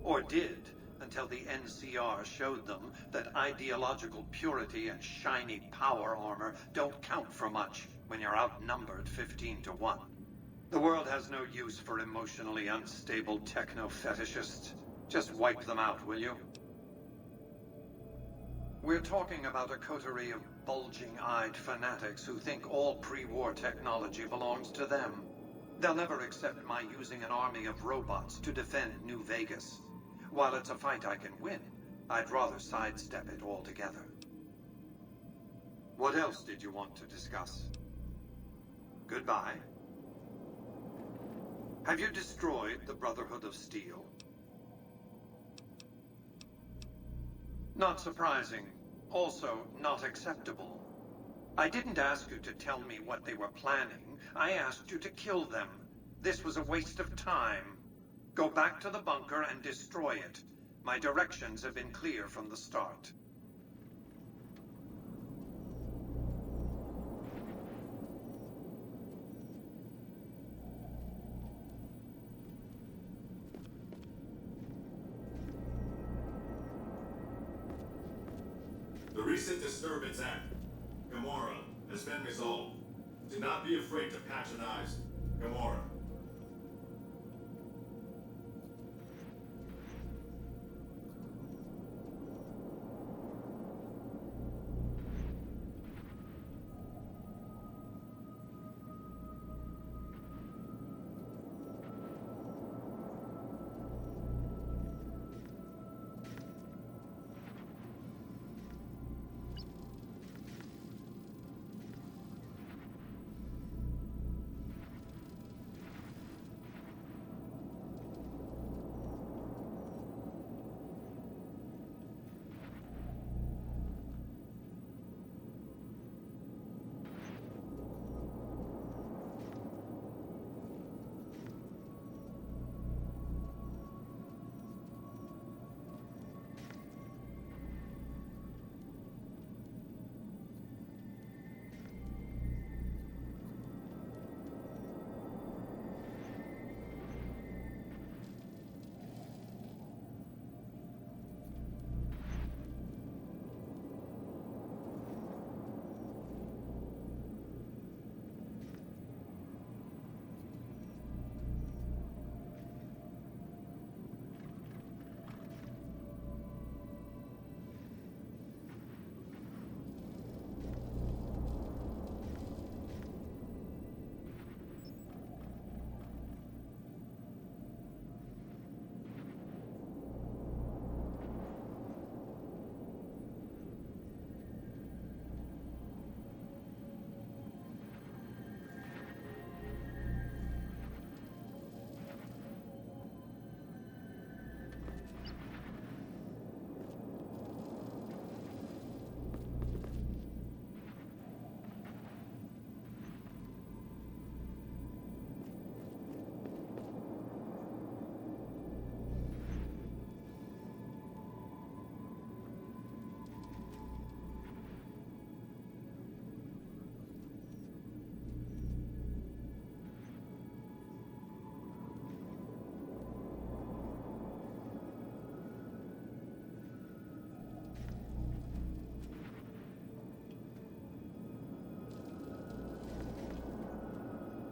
Or did, until the NCR showed them that ideological purity and shiny power armor don't count for much when you're outnumbered 15-1. The world has no use for emotionally unstable techno-fetishists. Just wipe them out, will you? We're talking about a coterie of bulging-eyed fanatics who think all pre-war technology belongs to them. They'll never accept my using an army of robots to defend New Vegas. While it's a fight I can win, I'd rather sidestep it altogether. What else did you want to discuss? Goodbye. Have you destroyed the Brotherhood of Steel? Not surprising. Also, not acceptable. I didn't ask you to tell me what they were planning. I asked you to kill them. This was a waste of time. Go back to the bunker and destroy it. My directions have been clear from the start. The recent disturbance act, Gamora, has been resolved. Do not be afraid to patronize Gamora.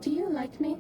Do you like me?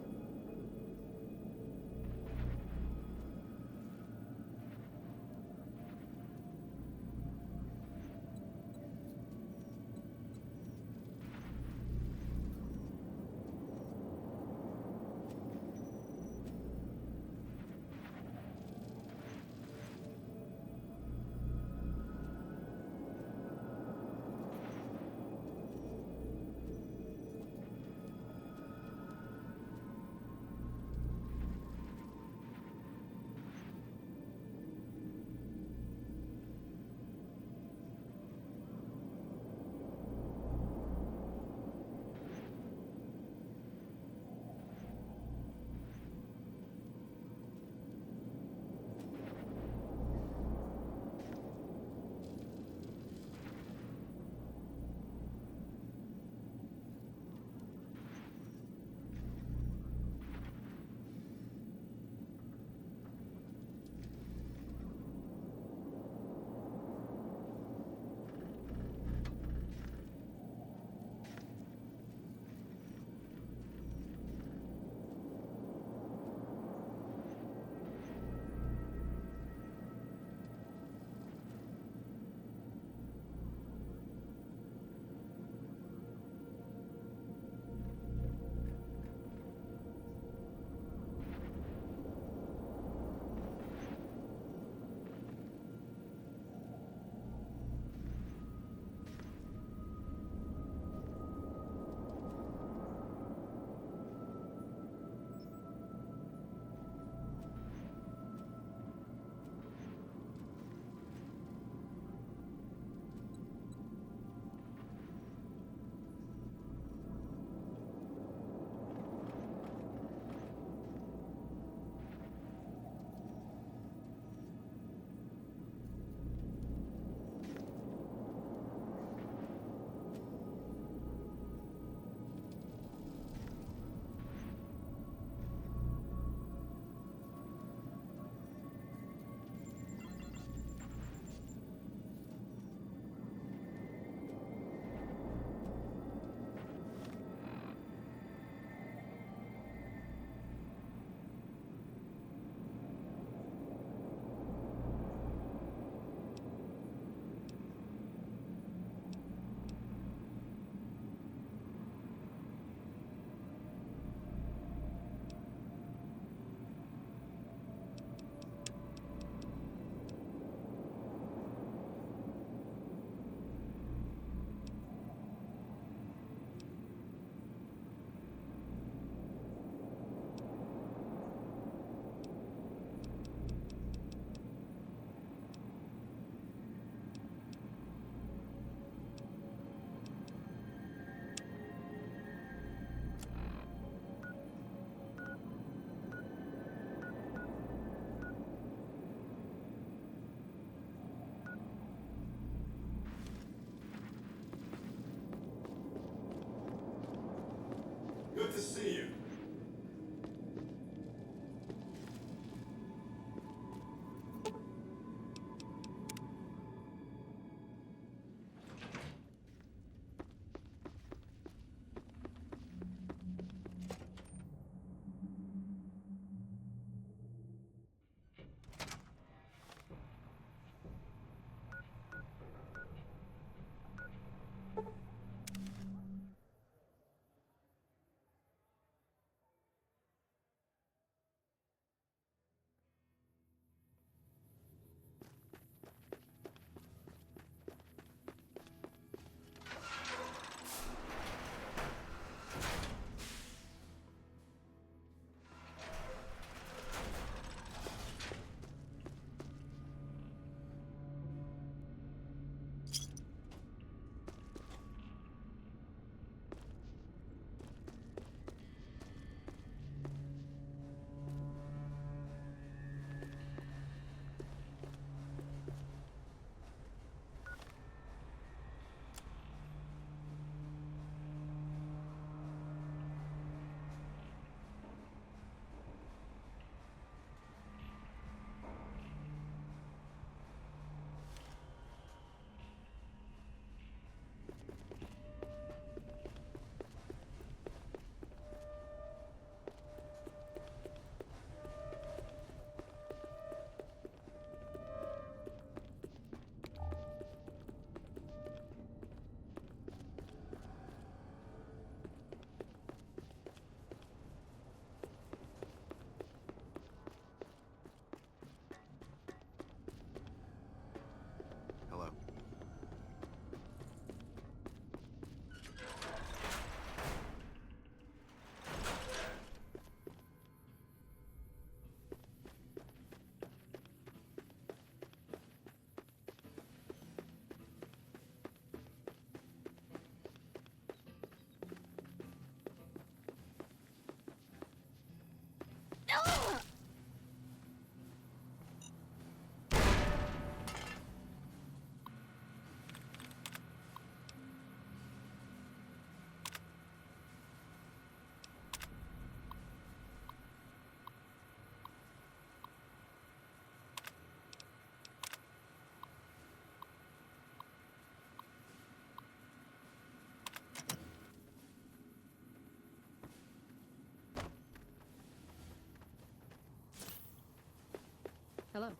Hello.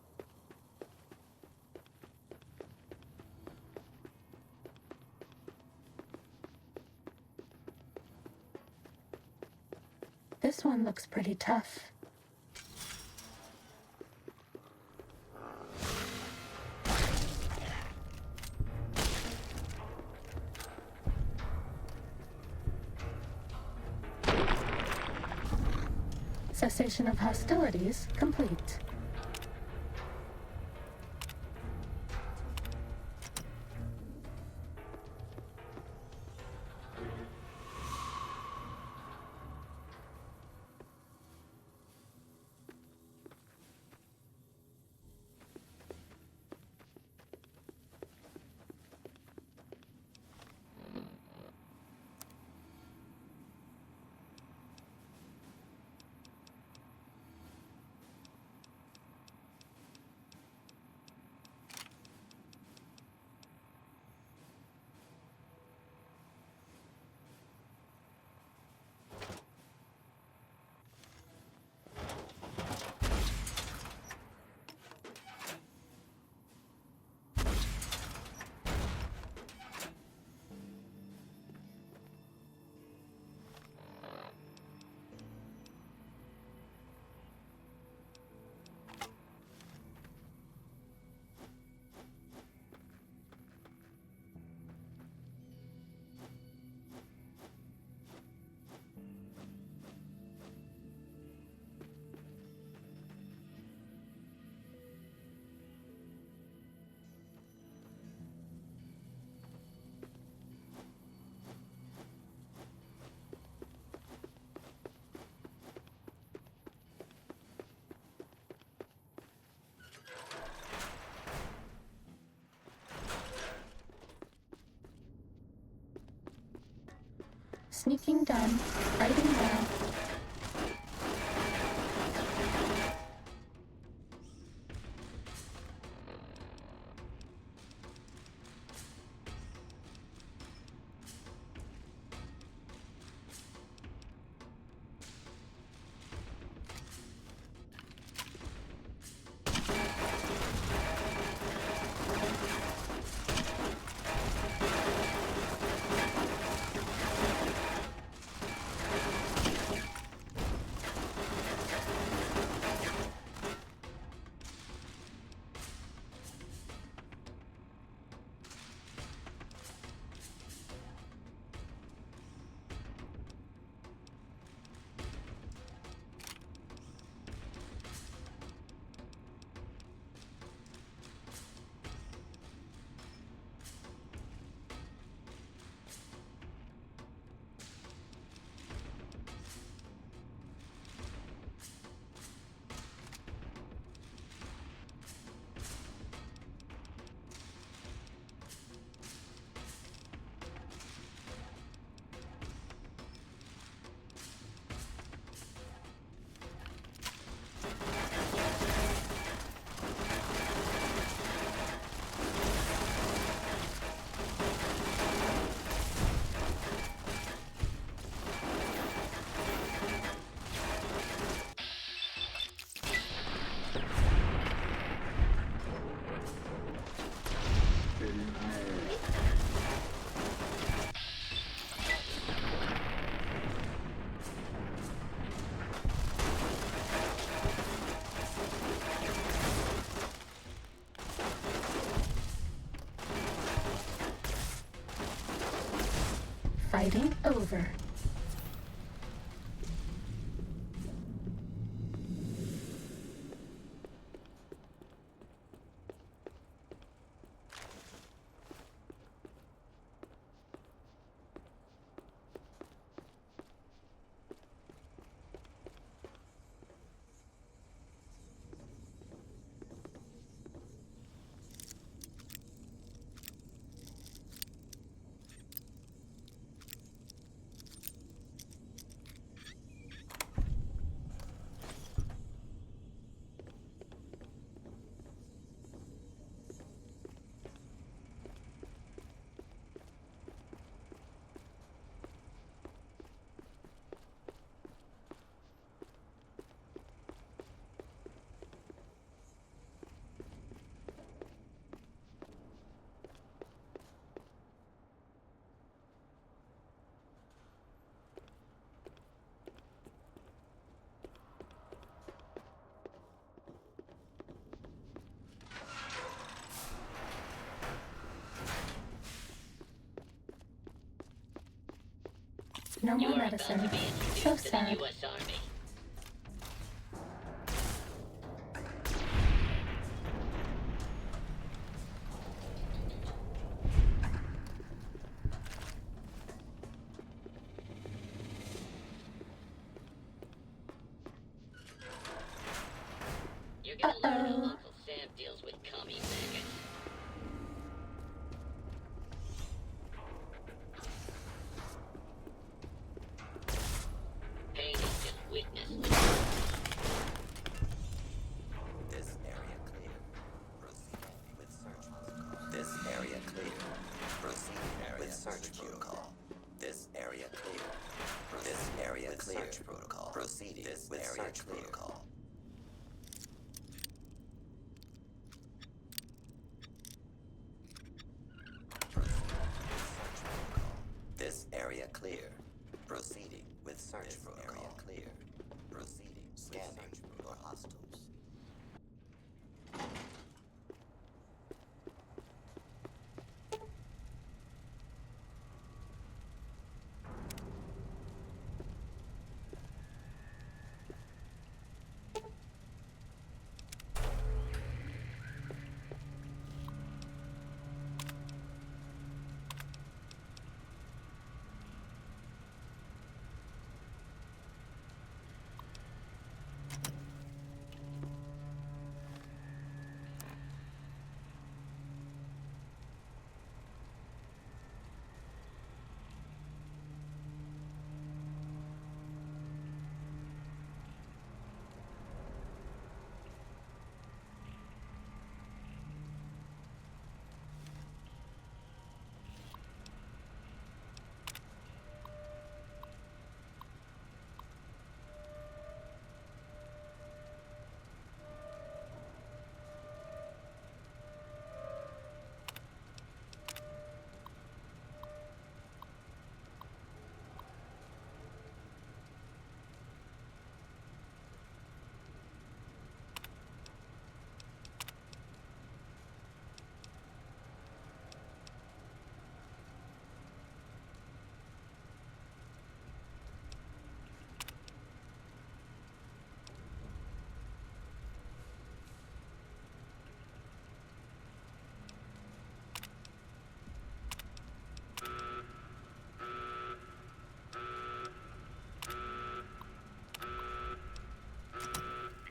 This one looks pretty tough. Cessation of hostilities complete. Sneaking done. Fighting now. Fighting over. No more medicine. So sad. U.S. Army. You're gonna learn how Uncle Sam deals with commie maggots. Pain is just weakness. This area clear. Proceeding with search protocol. This area clear. Proceeding with search protocol. This area clear. This area clear. Search protocol. Proceeding with search protocol. This area clear. Proceeding with search protocol. Area clear. Proceeding. Scanning for hostiles.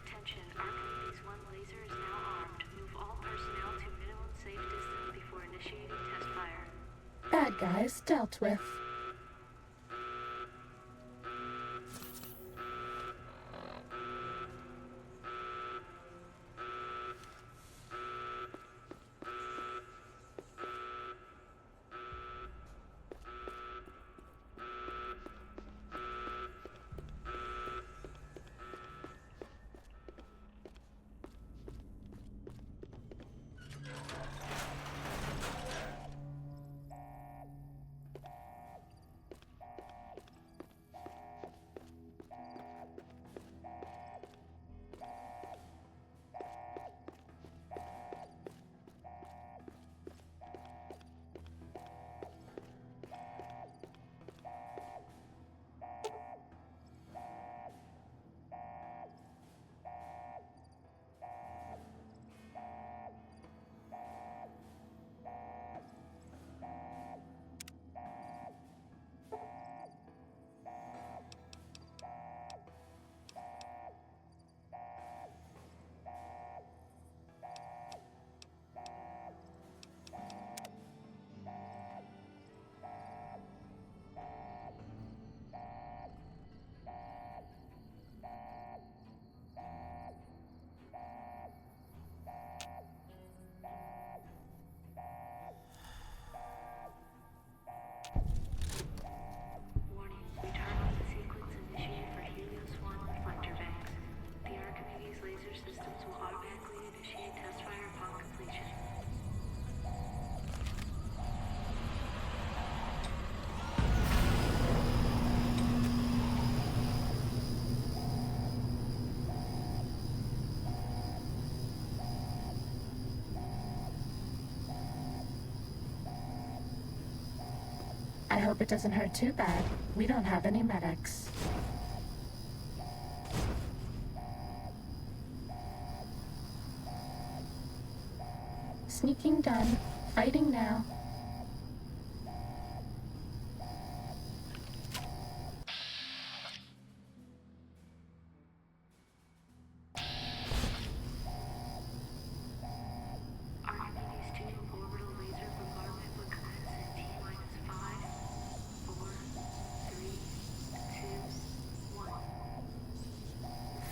Attention, Archimedes 1 laser is now armed. Move all personnel to minimum safe distance before initiating test fire. Bad guys dealt with. hope it doesn't hurt too bad. We don't have any medics. Sneaking done. Fighting now.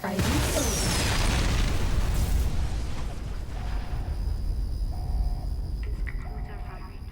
Fighting over. This concludes our firing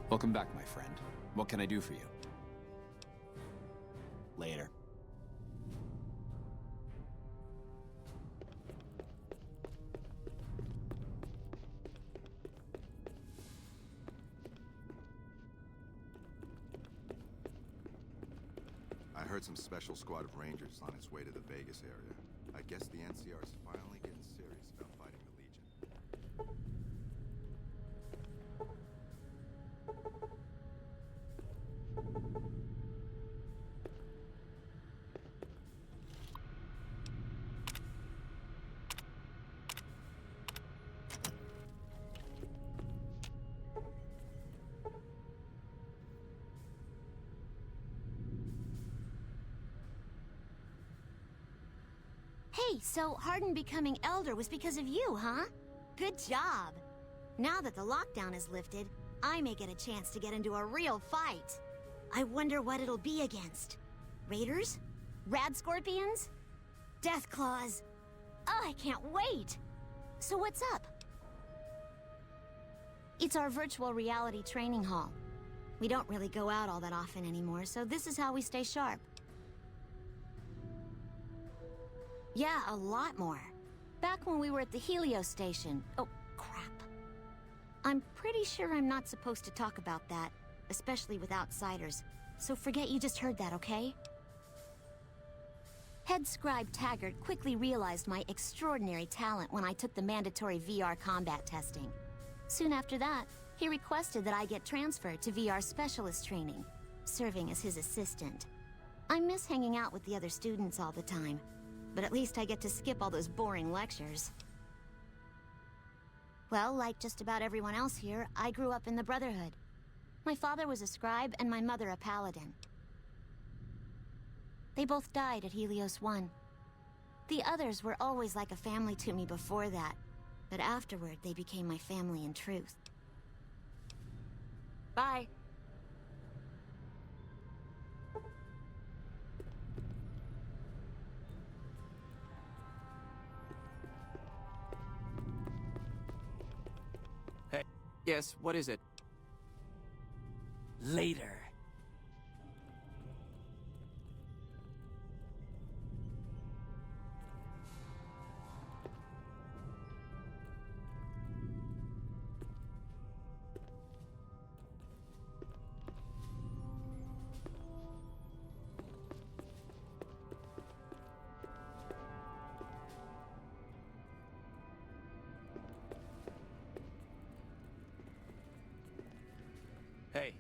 Welcome back, my friend. What can I do for you? Later. I heard some special squad of Rangers on its way to the Vegas area. I guess the NCR is finally getting serious about fighting the Legion. Hey, so Hardin becoming Elder was because of you, huh? Good job. Now that the lockdown is lifted, I may get a chance to get into a real fight. I wonder what it'll be against. Raiders? Rad Scorpions? Death Claws? Oh, I can't wait! So what's up? It's our virtual reality training hall. We don't really go out all that often anymore, so this is how we stay sharp. Yeah, a lot more. Back when we were at the Helios station. Oh, crap. I'm pretty sure I'm not supposed to talk about that, especially with outsiders. So forget you just heard that, okay? Head scribe Taggart quickly realized my extraordinary talent when I took the mandatory VR combat testing. Soon after that, he requested that I get transferred to VR specialist training, serving as his assistant. I miss hanging out with the other students all the time. But at least I get to skip all those boring lectures. Well, like just about everyone else here, I grew up in the Brotherhood. My father was a scribe and my mother a paladin. They both died at Helios 1. The others were always like a family to me before that, but afterward they became my family in truth. Bye. Hey. Yes, what is it? Later. Hey.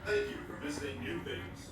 Thank you for visiting New Vegas.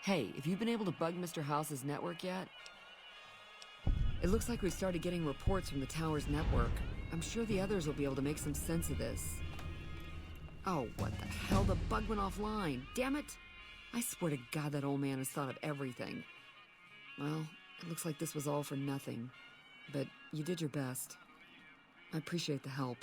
Hey, have you been able to bug Mr. House's network yet? It looks like we've started getting reports from the tower's network. I'm sure the others will be able to make some sense of this. Oh, what the hell? The bug went offline. Damn it! I swear to God that old man has thought of everything. Well, it looks like this was all for nothing. But you did your best. I appreciate the help.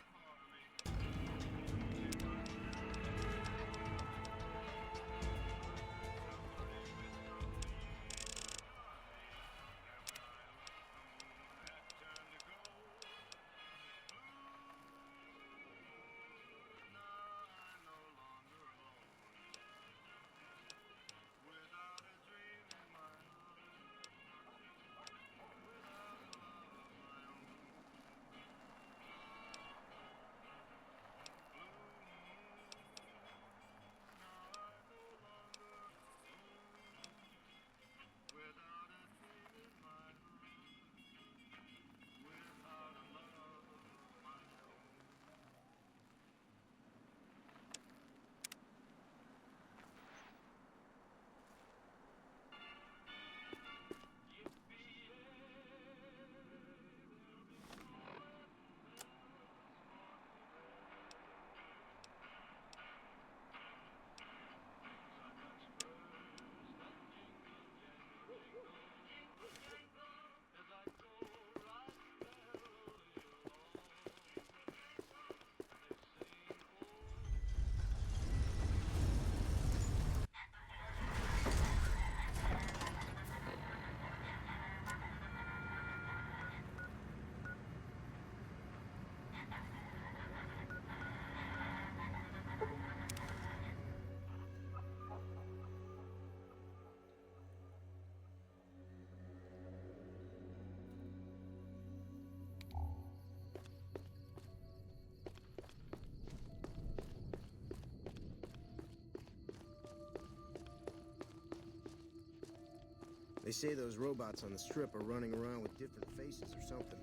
They say those robots on the strip are running around with different faces or something.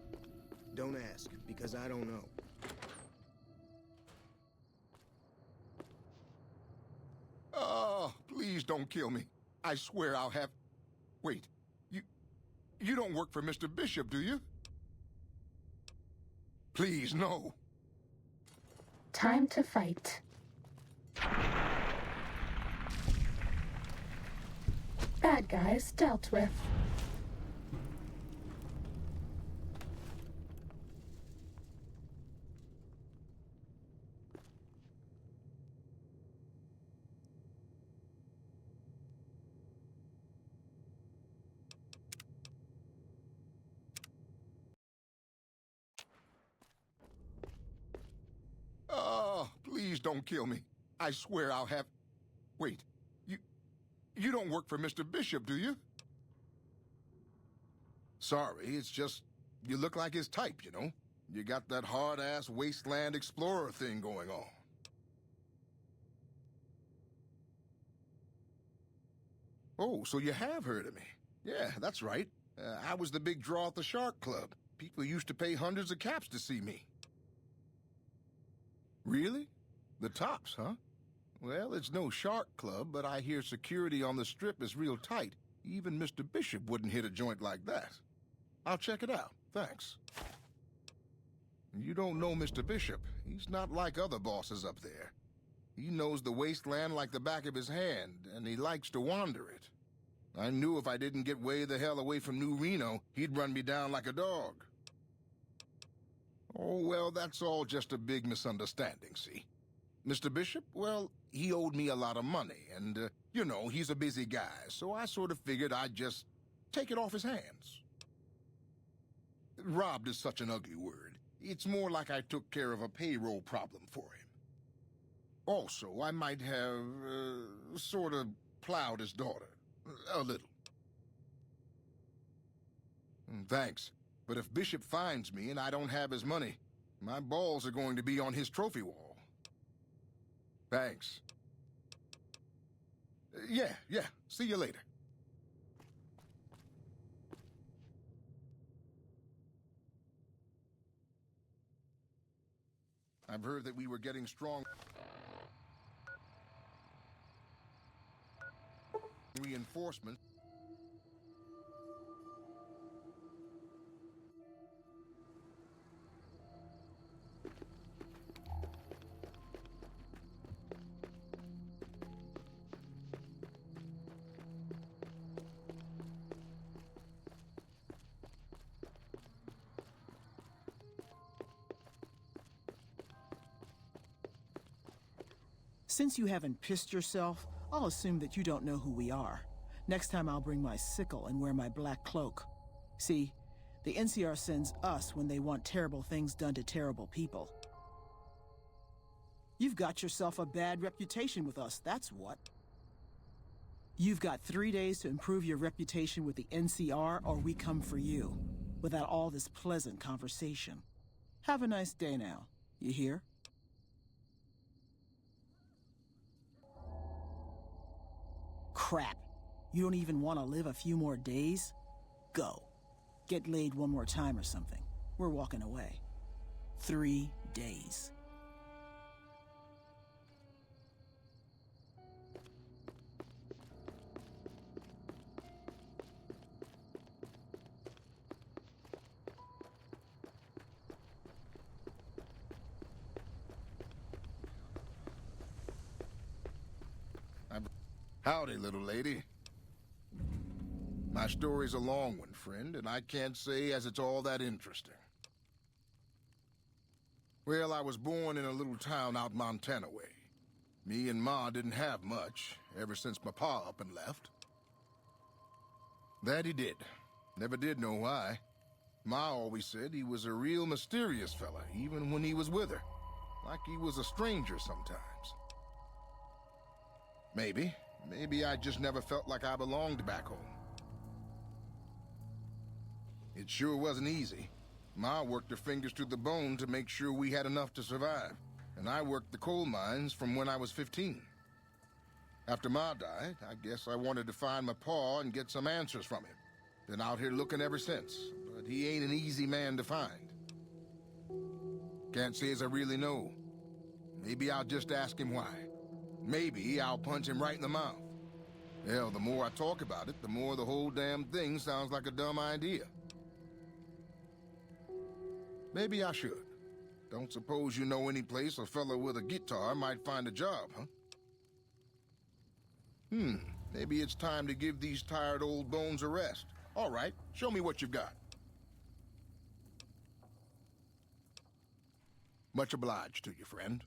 Don't ask, because I don't know. Oh, please don't kill me. I swear I'll have... Wait, you don't work for Mr. Bishop, do you? Please, no. Time to fight. Bad guys dealt with. Oh, please don't kill me. I swear I'll have... Wait, you don't work for Mr. Bishop, do you? Sorry, it's just... You look like his type, you know? You got that hard-ass wasteland explorer thing going on. Oh, so you have heard of me. Yeah, that's right. I was the big draw at the Shark Club. People used to pay hundreds of caps to see me. Really? The tops, huh? Well, it's no shark club, but I hear security on the strip is real tight. Even Mr. Bishop wouldn't hit a joint like that. I'll check it out. Thanks. You don't know Mr. Bishop. He's not like other bosses up there. He knows the wasteland like the back of his hand, and he likes to wander it. I knew if I didn't get way the hell away from New Reno, he'd run me down like a dog. Oh, well, that's all just a big misunderstanding, see? Mr. Bishop, well, he owed me a lot of money, and, you know, he's a busy guy, so I sort of figured I'd just take it off his hands. Robbed is such an ugly word. It's more like I took care of a payroll problem for him. Also, I might have, sort of plowed his daughter. A little. Thanks. But if Bishop finds me and I don't have his money, my balls are going to be on his trophy wall. Thanks. Yeah. See you later. I've heard that we were getting strong. reinforcements. Since you haven't pissed yourself, I'll assume that you don't know who we are. Next time I'll bring my sickle and wear my black cloak. See, the NCR sends us when they want terrible things done to terrible people. You've got yourself a bad reputation with us, that's what. You've got 3 days to improve your reputation with the NCR or we come for you, without all this pleasant conversation. Have a nice day now, you hear? Crap. You don't even want to live a few more days? Go. Get laid one more time or something. We're walking away. 3 days. Howdy, little lady. My story's a long one, friend, and I can't say as it's all that interesting. Well, I was born in a little town out Montana way. Me and Ma didn't have much, ever since my pa up and left. That he did. Never did know why. Ma always said he was a real mysterious fella, even when he was with her. Like he was a stranger sometimes. Maybe I just never felt like I belonged back home. It sure wasn't easy. Ma worked her fingers to the bone to make sure we had enough to survive, and I worked the coal mines from when I was 15. After Ma died, I guess I wanted to find my pa and get some answers from him. Been out here looking ever since, but he ain't an easy man to find. Can't say as I really know. Maybe I'll just ask him why. Maybe I'll punch him right in the mouth. Hell, the more I talk about it, the more the whole damn thing sounds like a dumb idea. Maybe I should. Don't suppose you know any place a fella with a guitar might find a job, huh? Maybe it's time to give these tired old bones a rest. All right, show me what you've got. Much obliged to you, friend.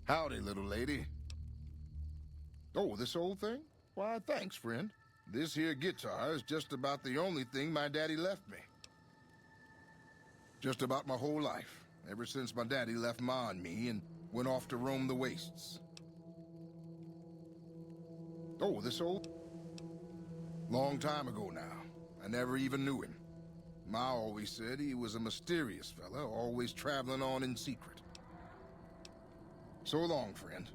Howdy, little lady. Oh, this old thing? Why, thanks, friend. This here guitar is just about the only thing my daddy left me. Just about my whole life, ever since my daddy left Ma and me and went off to roam the wastes. Oh, this old... Long time ago now. I never even knew him. Ma always said he was a mysterious fella, always traveling on in secret. So long, friend.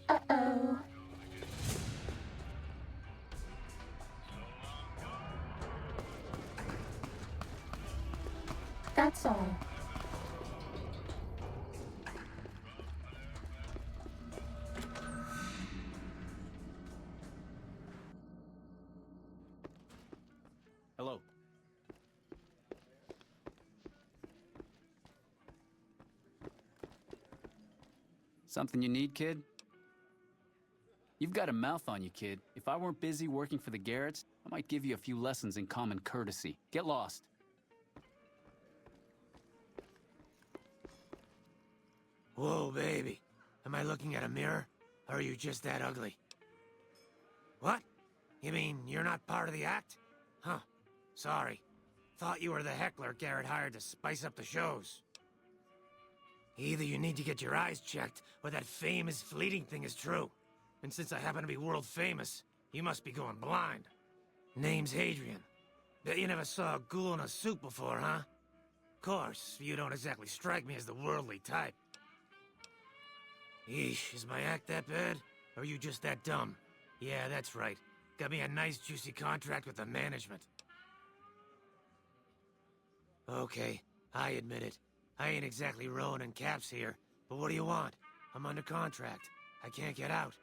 Uh-oh. That's all. Something you need, kid? You've got a mouth on you, kid. If I weren't busy working for the Garretts, I might give you a few lessons in common courtesy. Get lost. Whoa, baby. Am I looking at a mirror? Or are you just that ugly? What? You mean you're not part of the act? Huh. Sorry. Thought you were the heckler Garrett hired to spice up the shows. Either you need to get your eyes checked, or that fame is fleeting thing is true. And since I happen to be world famous, you must be going blind. Name's Hadrian. Bet you never saw a ghoul in a suit before, huh? Course, you don't exactly strike me as the worldly type. Yeesh, is my act that bad? Or are you just that dumb? Yeah, that's right. Got me a nice juicy contract with the management. Okay, I admit it. I ain't exactly rowing in caps here, but what do you want? I'm under contract. I can't get out.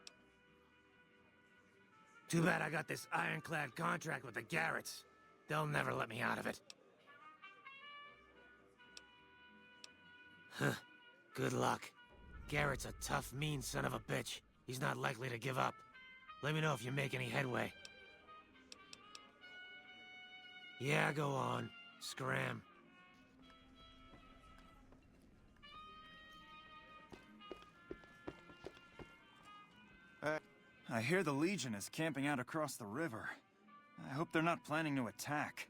Too bad I got this ironclad contract with the Garretts. They'll never let me out of it. Huh. Good luck. Garrett's a tough, mean son of a bitch. He's not likely to give up. Let me know if you make any headway. Yeah, go on. Scram. I hear the Legion is camping out across the river. I hope they're not planning to attack.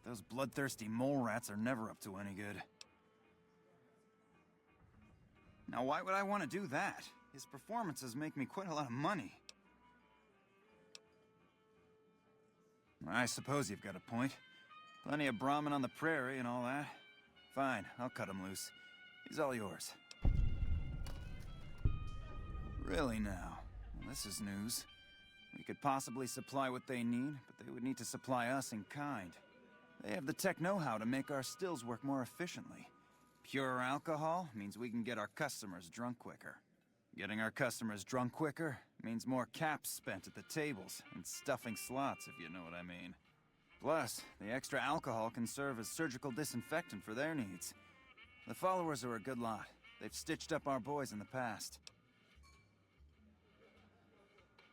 Those bloodthirsty mole rats are never up to any good. Now, why would I want to do that? His performances make me quite a lot of money. I suppose you've got a point. Plenty of Brahmin on the prairie and all that. Fine, I'll cut him loose. He's all yours. Really now? Well, this is news. We could possibly supply what they need, but they would need to supply us in kind. They have the tech know-how to make our stills work more efficiently. Pure alcohol means we can get our customers drunk quicker. Getting our customers drunk quicker means more caps spent at the tables and stuffing slots, if you know what I mean. Plus, the extra alcohol can serve as surgical disinfectant for their needs. The followers are a good lot. They've stitched up our boys in the past.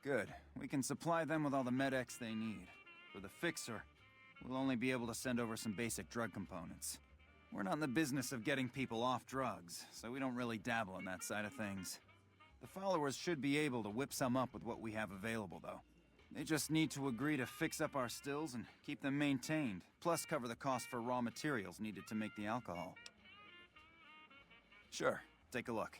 Good. We can supply them with all the med-X they need. For the fixer, we'll only be able to send over some basic drug components. We're not in the business of getting people off drugs, so we don't really dabble in that side of things. The followers should be able to whip some up with what we have available, though. They just need to agree to fix up our stills and keep them maintained, plus cover the cost for raw materials needed to make the alcohol. Sure, take a look.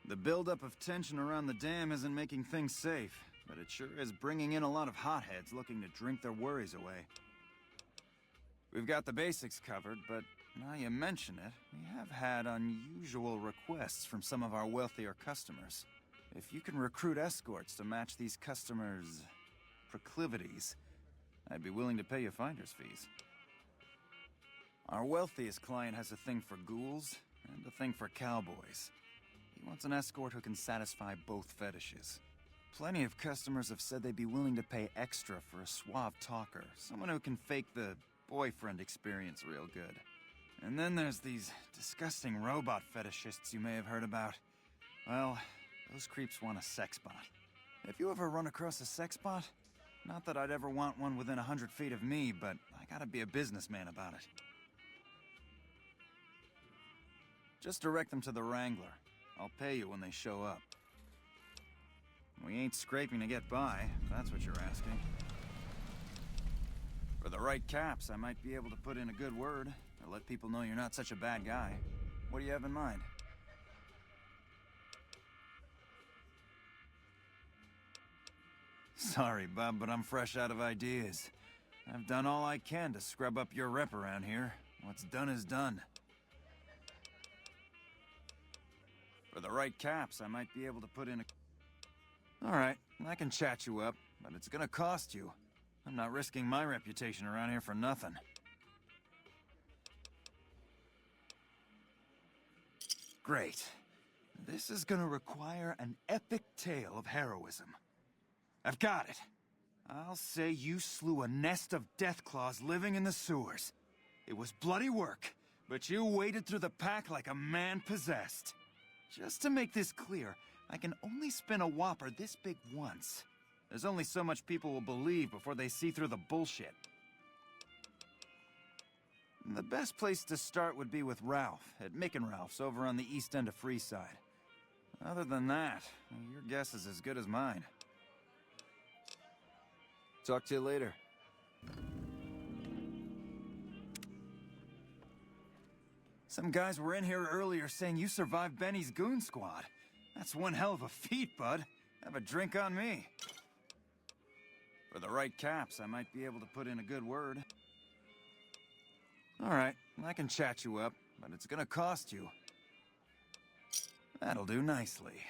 The buildup of tension around the dam isn't making things safe, but it sure is bringing in a lot of hotheads looking to drink their worries away. We've got the basics covered, but now you mention it, we have had unusual requests from some of our wealthier customers. If you can recruit escorts to match these customers' proclivities, I'd be willing to pay you finder's fees. Our wealthiest client has a thing for ghouls and a thing for cowboys. He wants an escort who can satisfy both fetishes. Plenty of customers have said they'd be willing to pay extra for a suave talker, someone who can fake the boyfriend experience real good. And then there's these disgusting robot fetishists you may have heard about. Well, those creeps want a sex bot. If you ever run across a sex bot, not that I'd ever want one within 100 feet of me, but I gotta be a businessman about it. Just direct them to the Wrangler. I'll pay you when they show up. We ain't scraping to get by, if that's what you're asking. For the right caps, I might be able to put in a good word, or let people know you're not such a bad guy. What do you have in mind? Sorry, bub, but I'm fresh out of ideas. I've done all I can to scrub up your rep around here. What's done is done. For the right caps, I might be able to put in a... Alright, I can chat you up, but it's gonna cost you. I'm not risking my reputation around here for nothing. Great. This is gonna require an epic tale of heroism. I've got it. I'll say you slew a nest of deathclaws living in the sewers. It was bloody work, but you waded through the pack like a man possessed. Just to make this clear, I can only spin a whopper this big once. There's only so much people will believe before they see through the bullshit. The best place to start would be with Ralph, at Mick and Ralph's over on the east end of Freeside. Other than that, your guess is as good as mine. Talk to you later. Some guys were in here earlier saying you survived Benny's goon squad. That's one hell of a feat, bud. Have a drink on me. For the right caps, I might be able to put in a good word. All right, I can chat you up, but it's gonna cost you. That'll do nicely.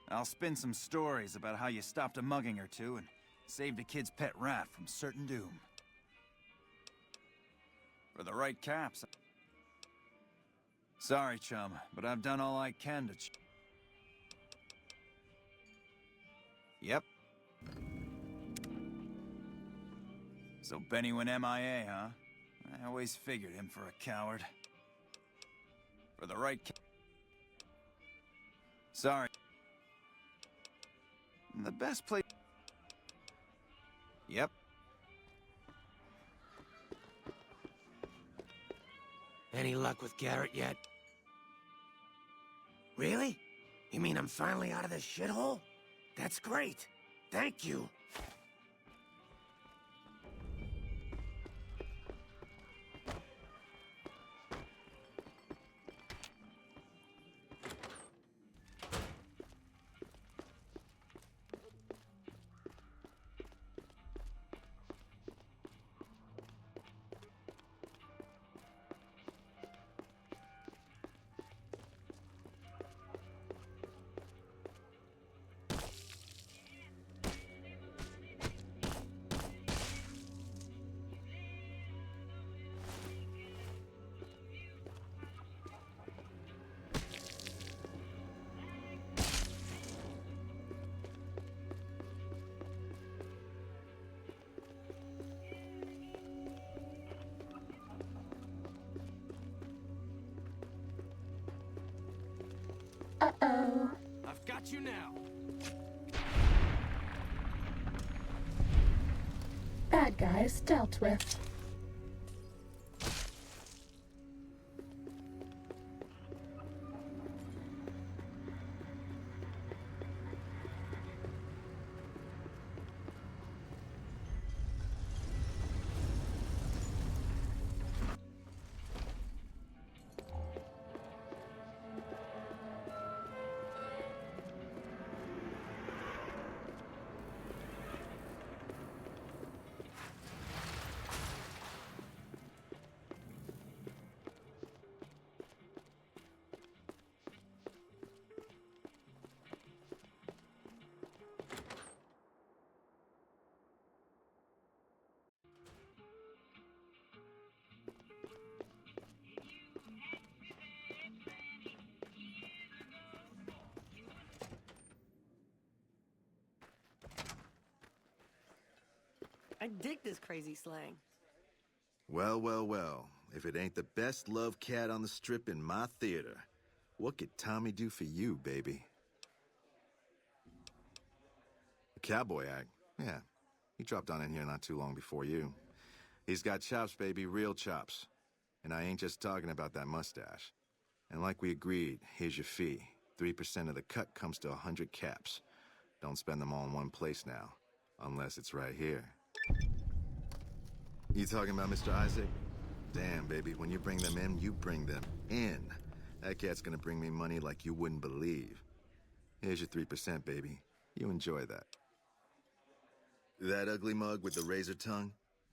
I'll spin some stories about how you stopped a mugging or two and saved a kid's pet rat from certain doom. For the right caps... Sorry, chum, but I've done all I can to... Yep. So Benny went MIA, huh? I always figured him for a coward. For the right Sorry. The best place... Yep. Any luck with Garrett yet? Really? You mean I'm finally out of this shithole? That's great. Thank you. Uh-oh. I've got you now. Bad guys dealt with. I dig this crazy slang. Well, well, well. If it ain't the best loved cat on the strip in my theater, what could Tommy do for you, baby? The cowboy act? Yeah. He dropped on in here not too long before you. He's got chops, baby, real chops. And I ain't just talking about that mustache. And like we agreed, here's your fee. 3% of the cut comes to 100 caps. Don't spend them all in one place now, unless it's right here. You talking about Mr. Isaac? Damn, baby, when you bring them in, you bring them in. That cat's gonna bring me money like you wouldn't believe. Here's your 3%, baby. You enjoy that. That ugly mug with the razor tongue?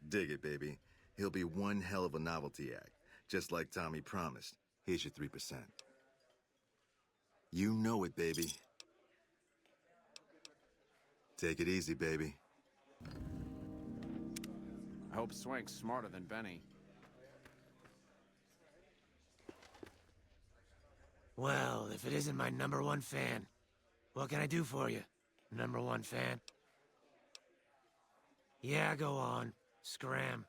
Dig it, baby. He'll be one hell of a novelty act. Just like Tommy promised. Here's your 3%. You know it, baby. Take it easy, baby. I hope Swank's smarter than Benny. Well, if it isn't my #1 fan, what can I do for you, #1 fan? Yeah, go on. Scram.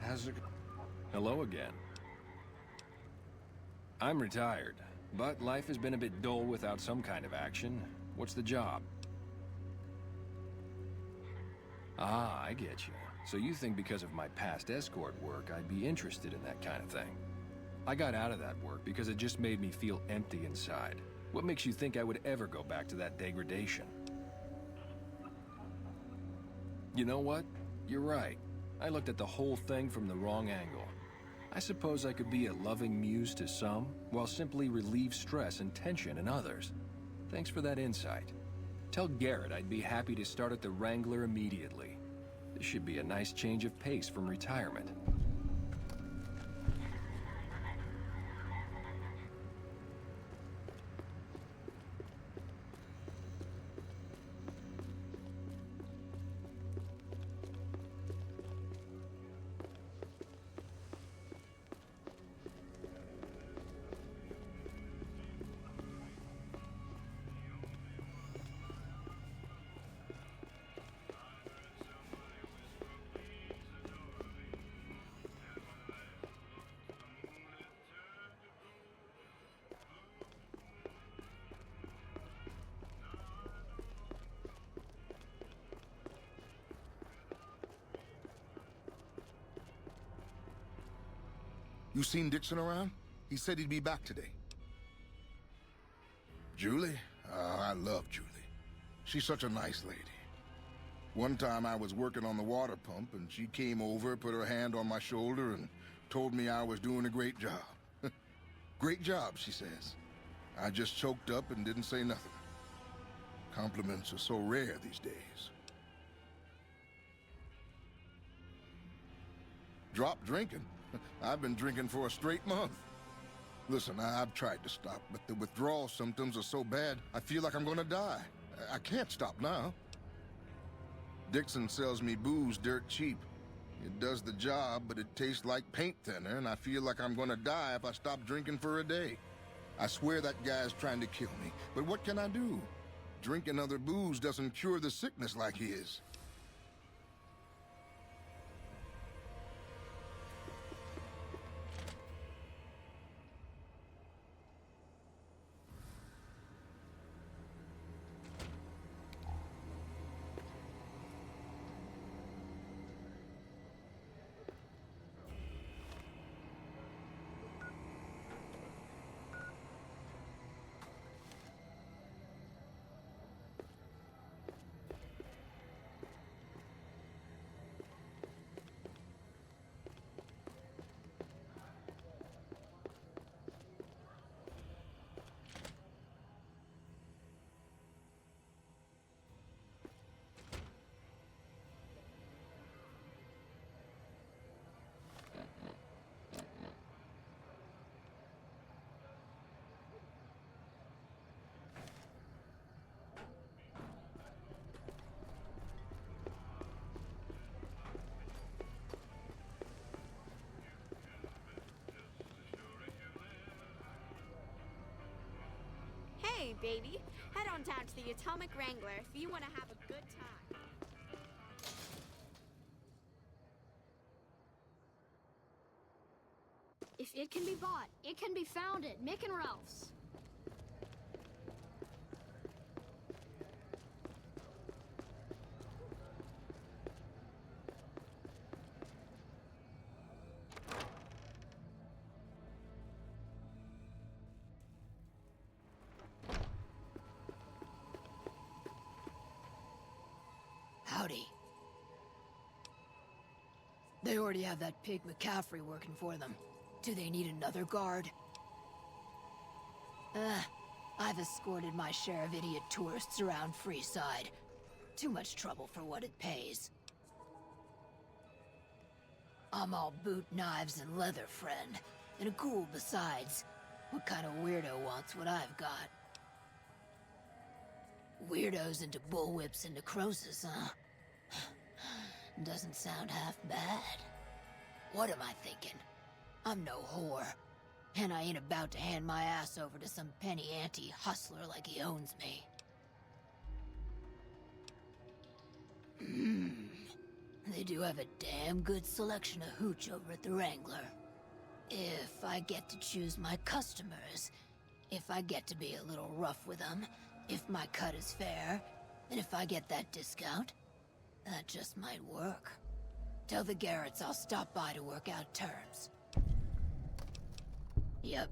How's it? Hello again. I'm retired, but life has been a bit dull without some kind of action. What's the job? Ah, I get you. So you think because of my past escort work, I'd be interested in that kind of thing. I got out of that work because it just made me feel empty inside. What makes you think I would ever go back to that degradation? You know what? You're right. I looked at the whole thing from the wrong angle. I suppose I could be a loving muse to some, while simply relieve stress and tension in others. Thanks for that insight. Tell Garrett I'd be happy to start at the Wrangler immediately. This should be a nice change of pace from retirement. You seen Dixon around? He said he'd be back today. Julie? I love Julie. She's such a nice lady. One time I was working on the water pump, and she came over, put her hand on my shoulder, and told me I was doing a great job. Great job, she says. I just choked up and didn't say nothing. Compliments are so rare these days. Drop drinking? I've been drinking for a straight month. Listen, I've tried to stop, but the withdrawal symptoms are so bad, I feel like I'm gonna die. I can't stop now. Dixon sells me booze dirt cheap. It does the job, but it tastes like paint thinner, and I feel like I'm gonna die if I stop drinking for a day. I swear that guy's trying to kill me, but what can I do? Drinking other booze doesn't cure the sickness like his. Hey, baby. Head on down to the Atomic Wrangler if you want to have a good time. If it can be bought, it can be found at Mick and Ralph's. Howdy. They already have that pig McCaffrey working for them. Do they need another guard? I've escorted my share of idiot tourists around Freeside. Too much trouble for what it pays. I'm all boot, knives, and leather, friend. And a ghoul besides. What kind of weirdo wants what I've got? Weirdos into bullwhips and necrosis, huh? Doesn't sound half bad. What am I thinking? I'm no whore. And I ain't about to hand my ass over to some penny ante hustler like he owns me. They do have a damn good selection of hooch over at the Wrangler. If I get to choose my customers, if I get to be a little rough with them, if my cut is fair, and if I get that discount, that just might work. Tell the Garretts I'll stop by to work out terms. Yep.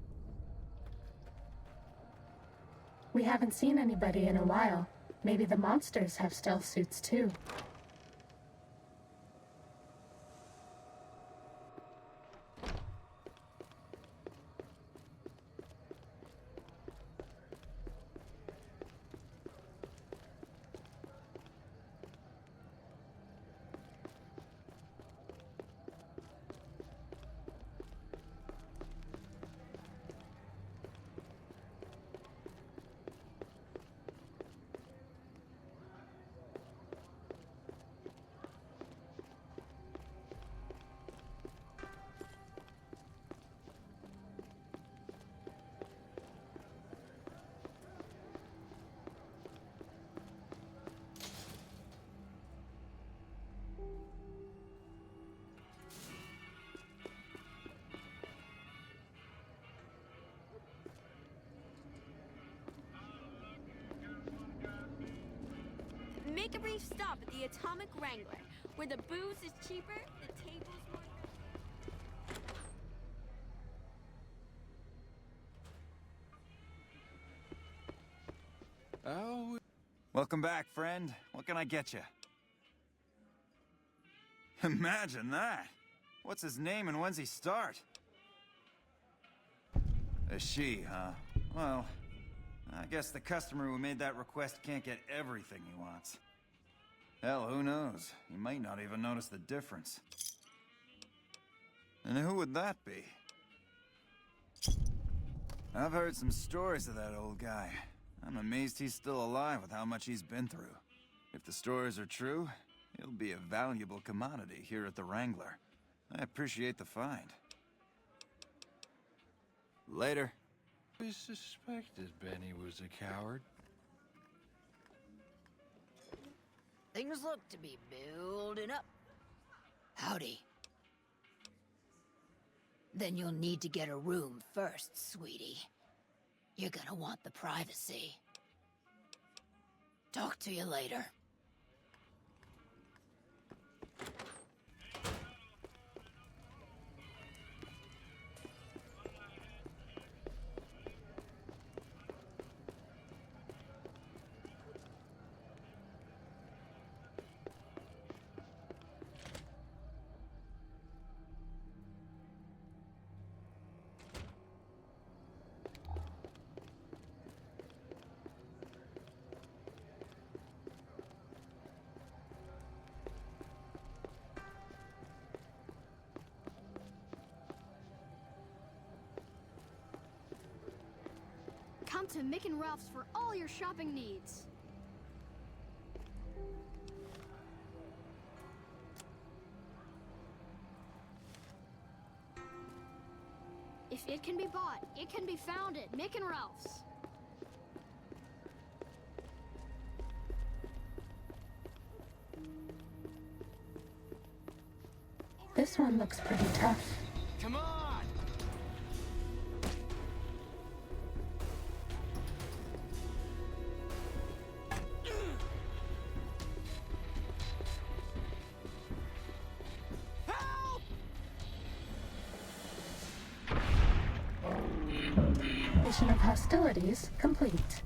We haven't seen anybody in a while. Maybe the monsters have stealth suits too. Make a brief stop at the Atomic Wrangler, where the booze is cheaper, the tables more... Oh. Welcome back, friend. What can I get you? Imagine that. What's his name and when's he start? A she, huh? Well, I guess the customer who made that request can't get everything he wants. Hell, who knows? He might not even notice the difference. And who would that be? I've heard some stories of that old guy. I'm amazed he's still alive with how much he's been through. If the stories are true, he'll be a valuable commodity here at the Wrangler. I appreciate the find. Later. We suspected Benny was a coward. Things look to be building up. Howdy. Then you'll need to get a room first, sweetie. You're gonna want the privacy. Talk to you later. Come to Mick and Ralph's for all your shopping needs. If it can be bought, it can be found at Mick and Ralph's. This one looks pretty tough. Come on! Mission of hostilities complete.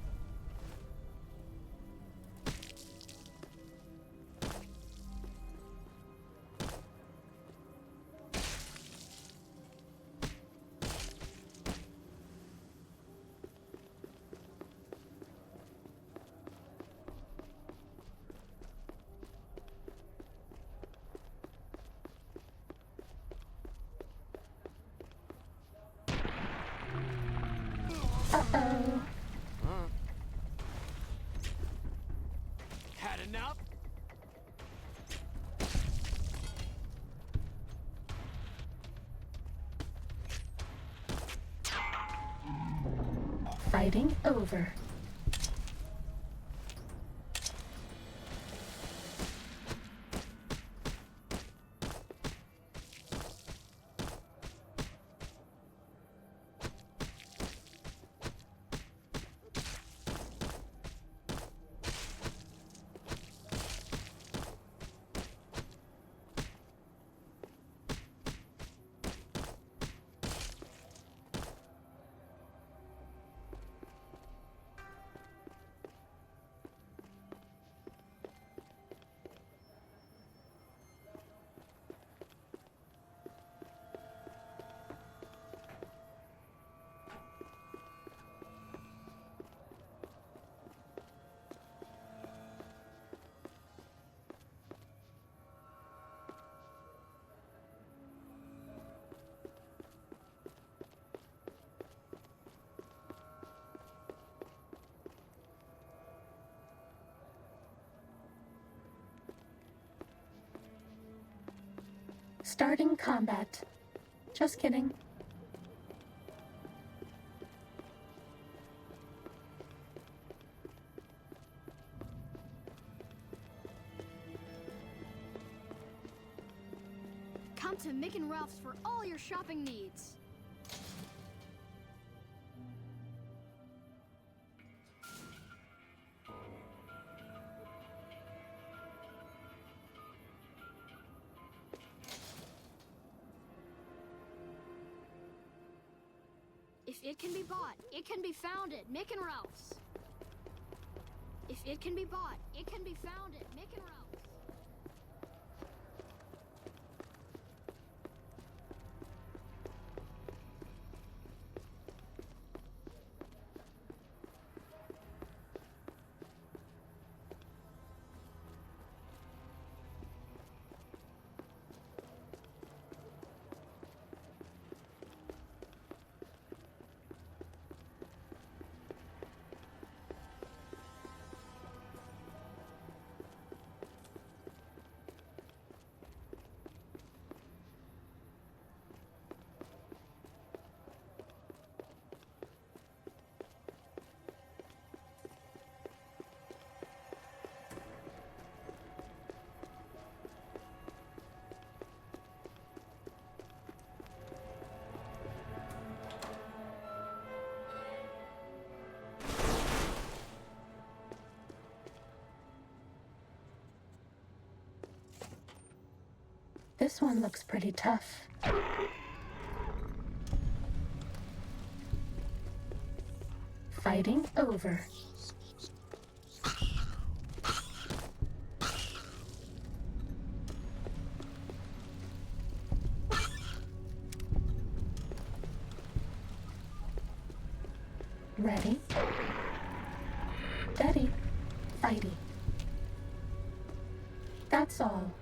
Uh-oh. Had enough? Fighting over. Starting combat. Just kidding. Come to Mick and Ralph's for all your shopping needs. If it can be bought, it can be found at Mick and Ralph's. If it can be bought, it can be found at Mick and Ralph's. This one looks pretty tough. Fighting over. Ready, steady, fighty. That's all.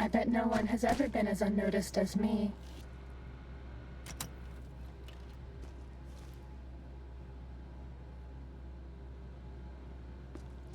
I bet no one has ever been as unnoticed as me.